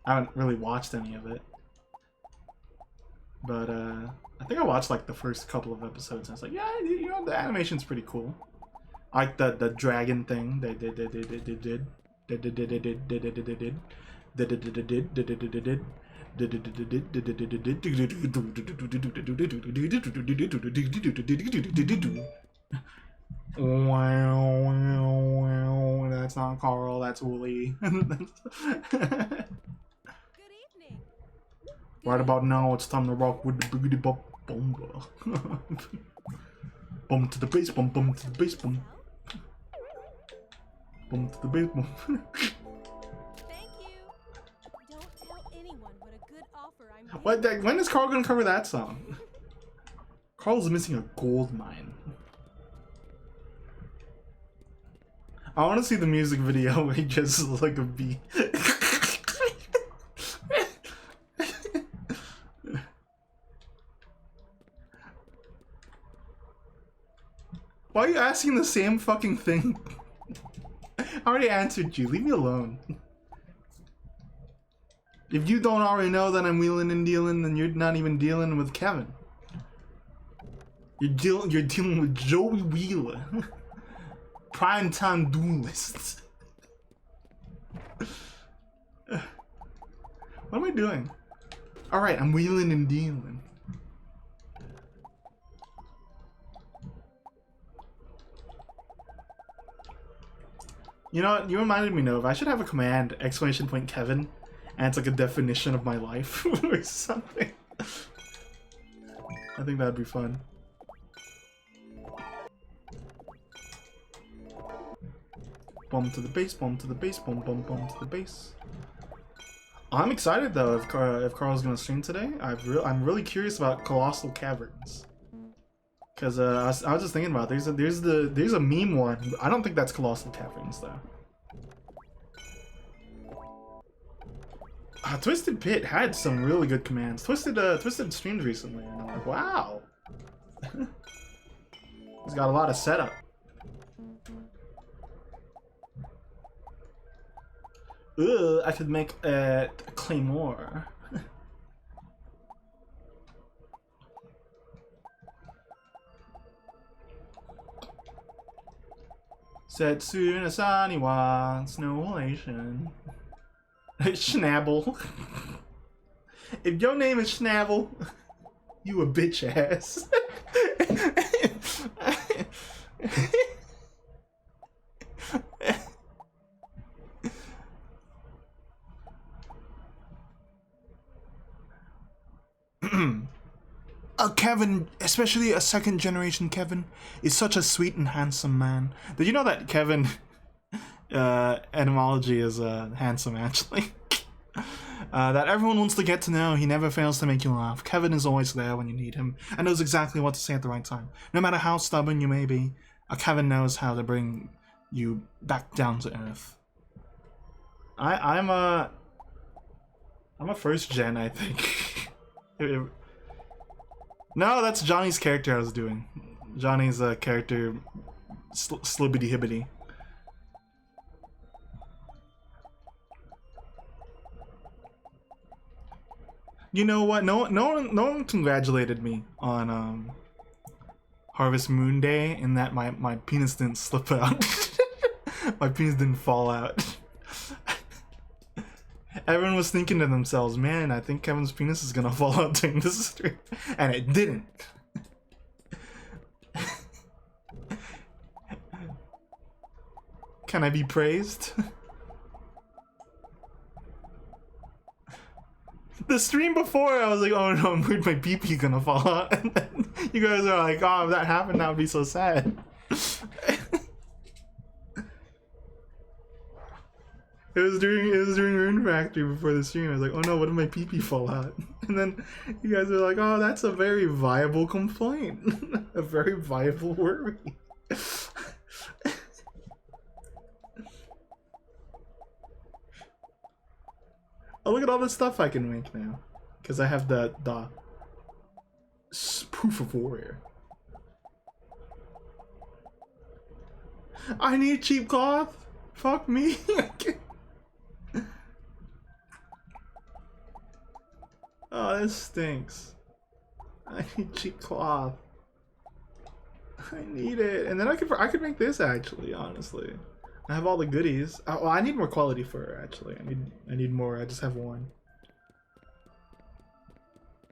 I haven't really watched any of it. But I think I watched like the first couple of episodes and I was like, yeah, you know, the animation's pretty cool. I like the dragon thing they did. Wow, that's not Carl, that's Wooly. Right about now, it's time to rock with the boogity bop bomba. Bum to the bass, bum to the bass, bum. Bum to the bass, bum. Thank you. Don't tell anyone what a good offer I'm giving. What? When is Carl gonna cover that song? Carl's missing a gold mine. I want to see the music video where he just looks like a bee. Why are you asking the same fucking thing? I already answered you. Leave me alone. If you don't already know that I'm wheeling and dealing, then you're not even dealing with Kevin. You're dealing with Joey Wheeler. Primetime duelist. What am I doing? Alright, I'm wheeling and dealing. You know what? You reminded me, Nova. I should have a command, exclamation point Kevin, and it's like a definition of my life or something. I think that'd be fun. Bum to the base, bum to the base, bum bum bum to the base. I'm excited though if Carl's gonna stream today. I'm really curious about Colossal Caverns. Cause I was just thinking about it. There's a meme one. I don't think that's Colossal Caverns though. Twisted Pit had some really good commands. Twisted streamed recently, and I'm like, wow. He's got a lot of setup. Ooh, I could make a claymore. Setsuna Sani wa Snowlation. Schnabel. If your name is Schnabel, you a bitch ass. Kevin, especially a second generation Kevin, is such a sweet and handsome man. Did you know that Kevin etymology is handsome actually? That everyone wants to get to know. He never fails to make you laugh. Kevin is always there when you need him and knows exactly what to say at the right time. No matter how stubborn you may be, Kevin knows how to bring you back down to earth. I'm a first gen, I think. No, that's Johnny's character I was doing. Johnny's character, Slibbity Hibbity. You know what? No one congratulated me on Harvest Moon Day in that my penis didn't slip out. My penis didn't fall out. Everyone was thinking to themselves, man, I think Kevin's penis is gonna fall out during this stream. And it didn't. Can I be praised? The stream before, I was like, oh no, I'm worried my pee-pee gonna fall out. And then you guys are like, oh, if that happened, that would be so sad. It was during Rune Factory before the stream. I was like, oh no, what if my pee-pee fall out? And then you guys are like, oh, that's a very viable complaint. A very viable worry. Oh, look at all the stuff I can make now. Because I have the proof of warrior. I need cheap cloth. Fuck me. Oh, this stinks. I need cheap cloth. I need it, and then I could make this actually. Honestly, I have all the goodies. Well, I need more quality fur actually. I need more. I just have one.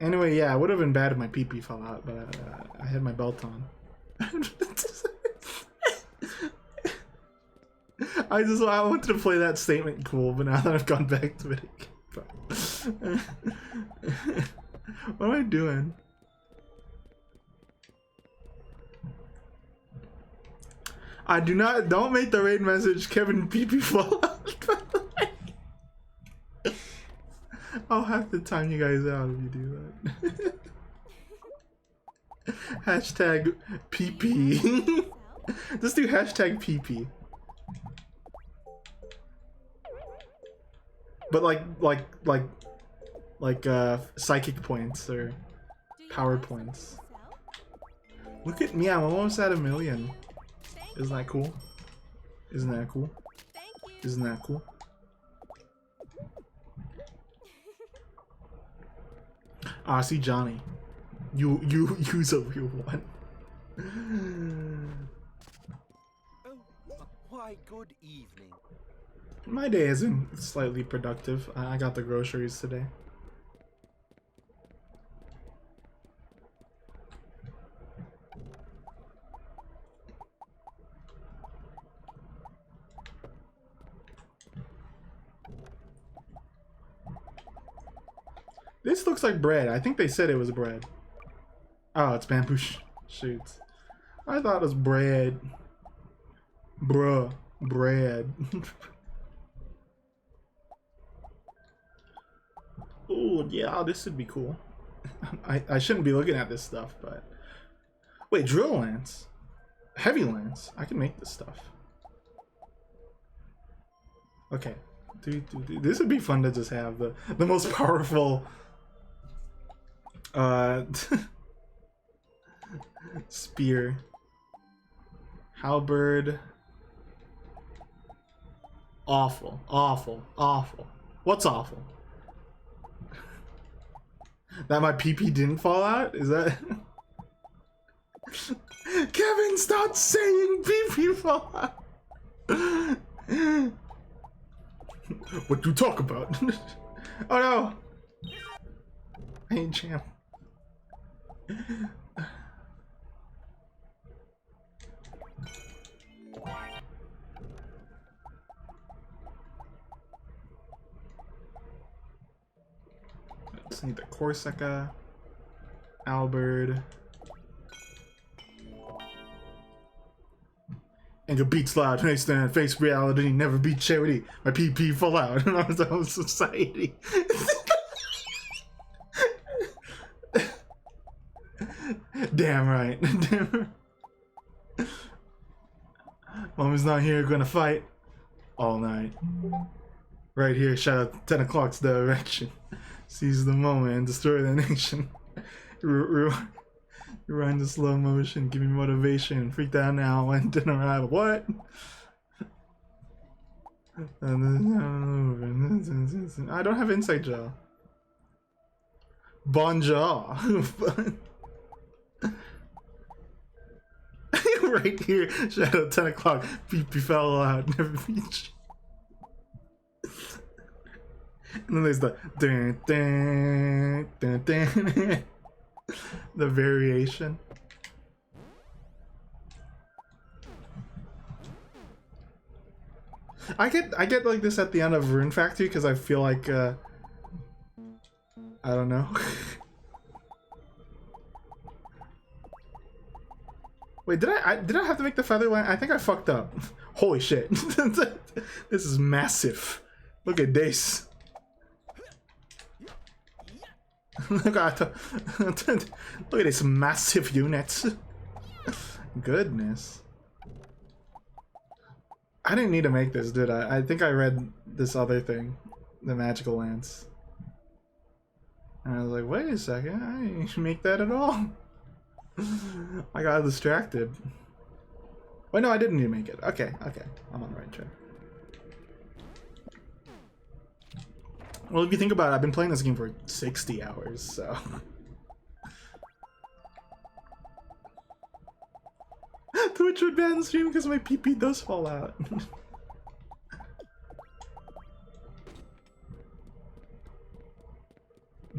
Anyway, yeah, it would have been bad if my pee-pee fell out, but I had my belt on. I wanted to play that statement cool, but now that I've gone back to it again. What am I doing? I do not. Don't make the raid message Kevin PP fall out. I'll have to time you guys out if you do that. Hashtag PP. Just do hashtag PP. But like psychic points or power points. Look at me, I'm almost at 1 million. Isn't that cool? Isn't that cool? Isn't that cool? Ah, see Johnny. Use a real one. Oh, why, good evening. My day has been slightly productive. I got the groceries today. This looks like bread. I think they said it was bread. Oh, it's bamboo shoots. I thought it was bread. Bruh. Bread. Oh, yeah, this would be cool. I shouldn't be looking at this stuff, but... Wait, drill lance? Heavy lance? I can make this stuff. Okay. This would be fun to just have the most powerful... spear. Halberd. Awful. Awful. Awful. What's awful? That my PP didn't fall out? Is that... Kevin, stop saying PP fall out! What you talk about? Oh no! I ain't champ. Just need the Corsica, Albert, and your beats loud, face stand, face reality, never beat charity. My PP fall out in our own society. Damn right. Damn right. Mommy's not here, gonna fight all night. Right here, shout out 10 o'clock's direction. Seize the moment and destroy the nation. Rewind to slow motion, give me motivation. Freaked out now, when didn't arrive. What? I don't have inside jaw. Bon jaw. Right here, shadow 10 o'clock. PP fell out, never beach. And then there's the dun, dun, dun, dun. The variation. I get like this at the end of Rune Factory because I feel like I don't know. Wait, did I have to make the feather line? I think I fucked up. Holy shit. This is massive. Look at this. Look at this massive unit. Goodness. I didn't need to make this, did I? I think I read this other thing. The magical lance. And I was like, wait a second, I didn't make that at all. I got distracted. Wait, no, I didn't need to make it. Okay, okay. I'm on the right track. Well, if you think about it, I've been playing this game for 60 hours, so... Twitch would ban the stream because my PP does fall out.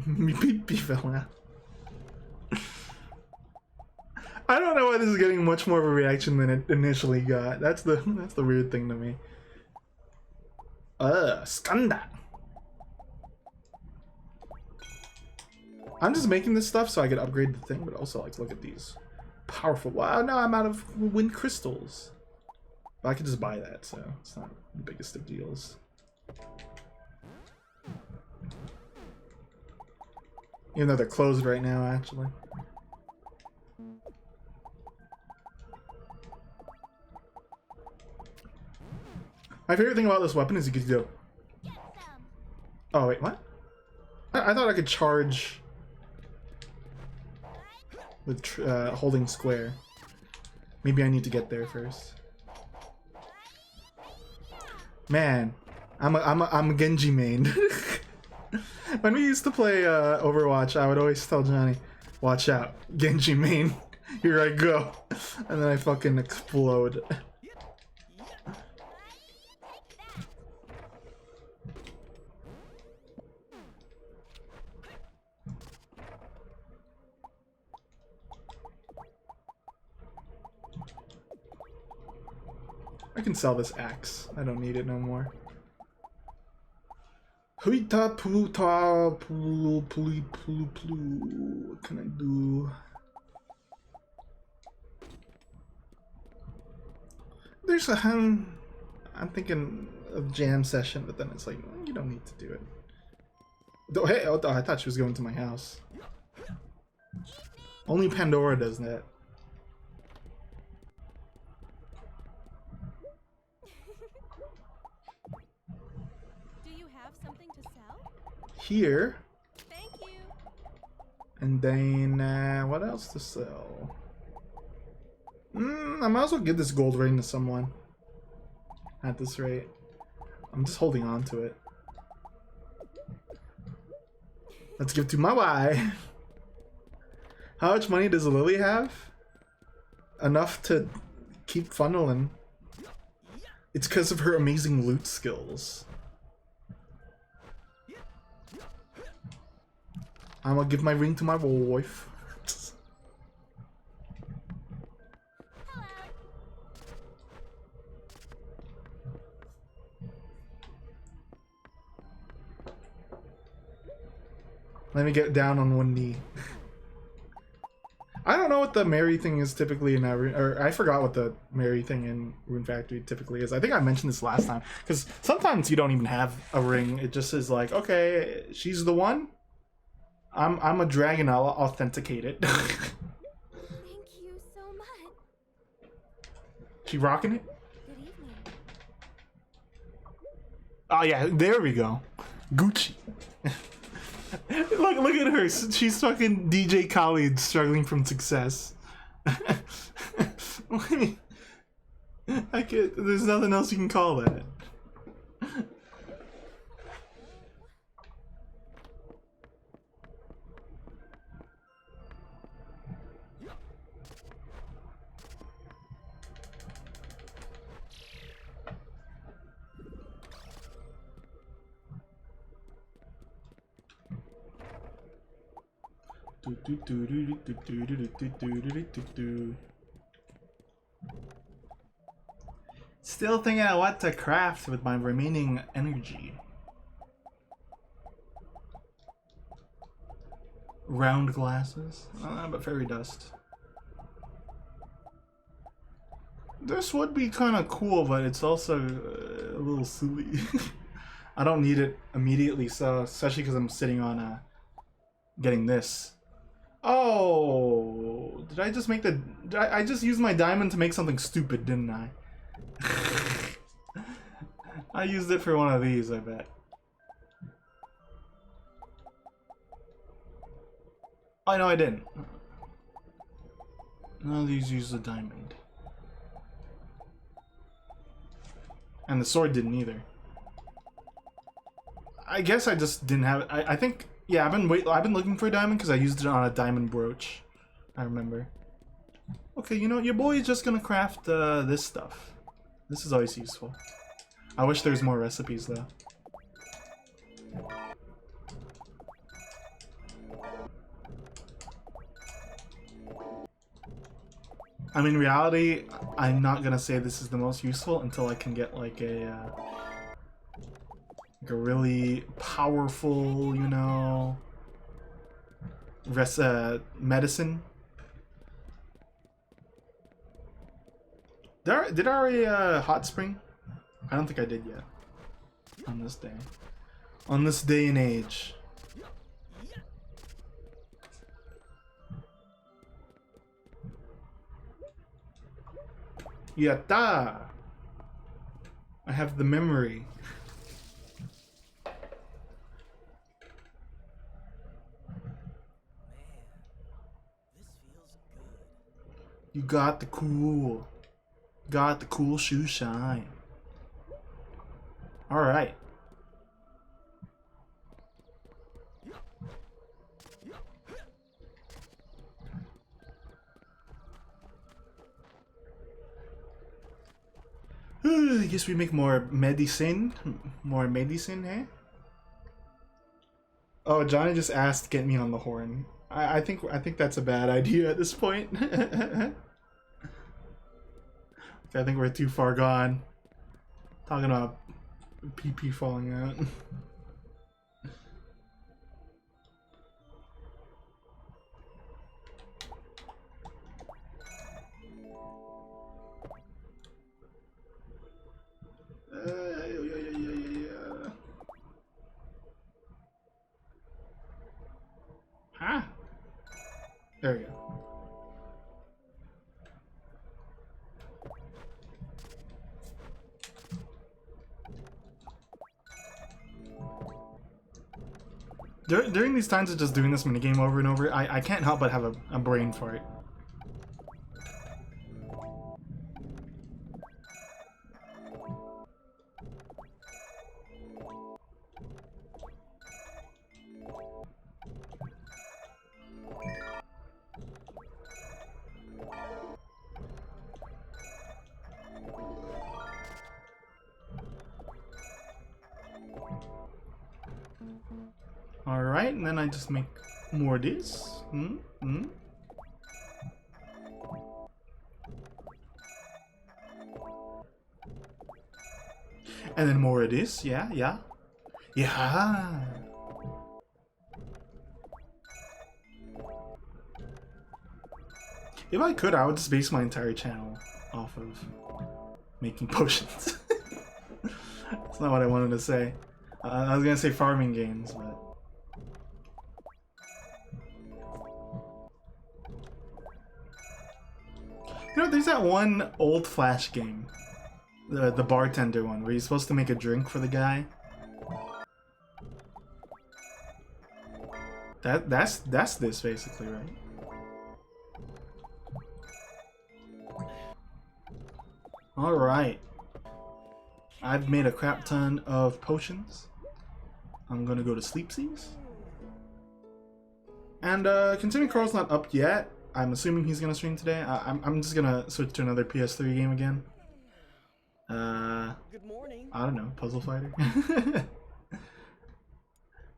My PP fell out. I don't know why this is getting much more of a reaction than it initially got. That's the weird thing to me. Skanda. I'm just making this stuff so I can upgrade the thing, but also like look at these powerful. Wow, now I'm out of wind crystals. But I can just buy that, so it's not the biggest of deals. Even though they're closed right now, actually. My favorite thing about this weapon is you can do. Oh wait, what? I thought I could charge with holding square. Maybe I need to get there first. Man, I'm a Genji main. When we used to play Overwatch, I would always tell Johnny, "Watch out, Genji main. Here I go," and then I fucking explode. I can sell this axe. I don't need it no more. Huita puta pulu pulu pulu pulu. What can I do? There's a I'm thinking of jam session, but then it's like you don't need to do it. Oh, hey, oh, I thought she was going to my house. Only Pandora does that. Here. Thank you. And then, what else to sell? I might as well give this gold ring to someone. At this rate. I'm just holding on to it. Let's give it to my wife. How much money does Lily have? Enough to keep funneling. It's because of her amazing loot skills. I'm gonna give my ring to my wife. Let me get down on one knee. I don't know what the Mary thing is typically in that Rune, or I forgot what the Mary thing in Rune Factory typically is. I think I mentioned this last time, because sometimes you don't even have a ring. It just is like, okay, she's the one. I'm a dragon, I'll authenticate it. Thank you so much. She rocking it? Good evening. Oh yeah, there we go. Gucci. Look at her. She's fucking DJ Khaled struggling from success. I can't, there's nothing else you can call that. Still thinking of what to craft with my remaining energy. Round glasses? But fairy dust. This would be kind of cool, but it's also a little silly. I don't need it immediately, so especially because I'm sitting on getting this. Oh, did I just make the? I just used my diamond to make something stupid, didn't I? I used it for one of these, I bet. Oh no, I didn't. None of these use the diamond, and the sword didn't either. I guess I just didn't have it. I think. Yeah, I've been looking for a diamond because I used it on a diamond brooch. I remember. Okay, you know what? Your boy is just gonna craft this stuff. This is always useful. I wish there's more recipes though. I mean, in reality, I'm not gonna say this is the most useful until I can get like a really powerful, you know, medicine. Did I already hot spring? I don't think I did yet. On this day. On this day and age. Yatta! I have the memory. This feels good. You got the cool shoe shine. All right. I guess we make more medicine. More medicine, eh? Oh, Johnny just asked to get me on the horn. I think that's a bad idea at this point. I think we're too far gone. Talking about pee falling out. Huh? There we go. During these times of just doing this minigame over and over, I can't help but have a brain for it. Alright, and then I just make more of this. And then more of this, yeah. If I could, I would just base my entire channel off of making potions. That's not what I wanted to say. I was gonna say farming games, but... You know, there's that one old Flash game, the bartender one, where you're supposed to make a drink for the guy. That's this basically, right? All right, I've made a crap ton of potions. I'm gonna go to sleepsies. And considering Carl's not up yet, I'm assuming he's gonna stream today. I'm just gonna switch to another PS3 game again. Good morning. I don't know, Puzzle Fighter.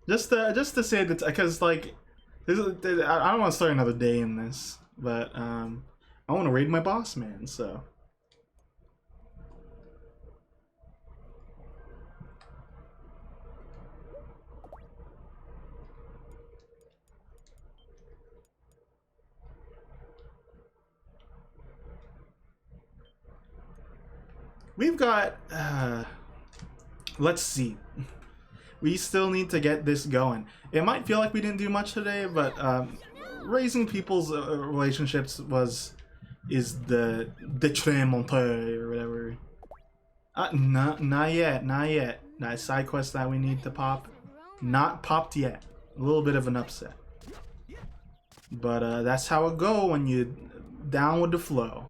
just to say that, because like, I don't want to start another day in this, but I want to raid my boss man. So. We've got, let's see. We still need to get this going. It might feel like we didn't do much today, but raising people's relationships is the détrimenteur or whatever. Not yet. That side quest that we need to pop, not popped yet. A little bit of an upset. But that's how it go when you down with the flow.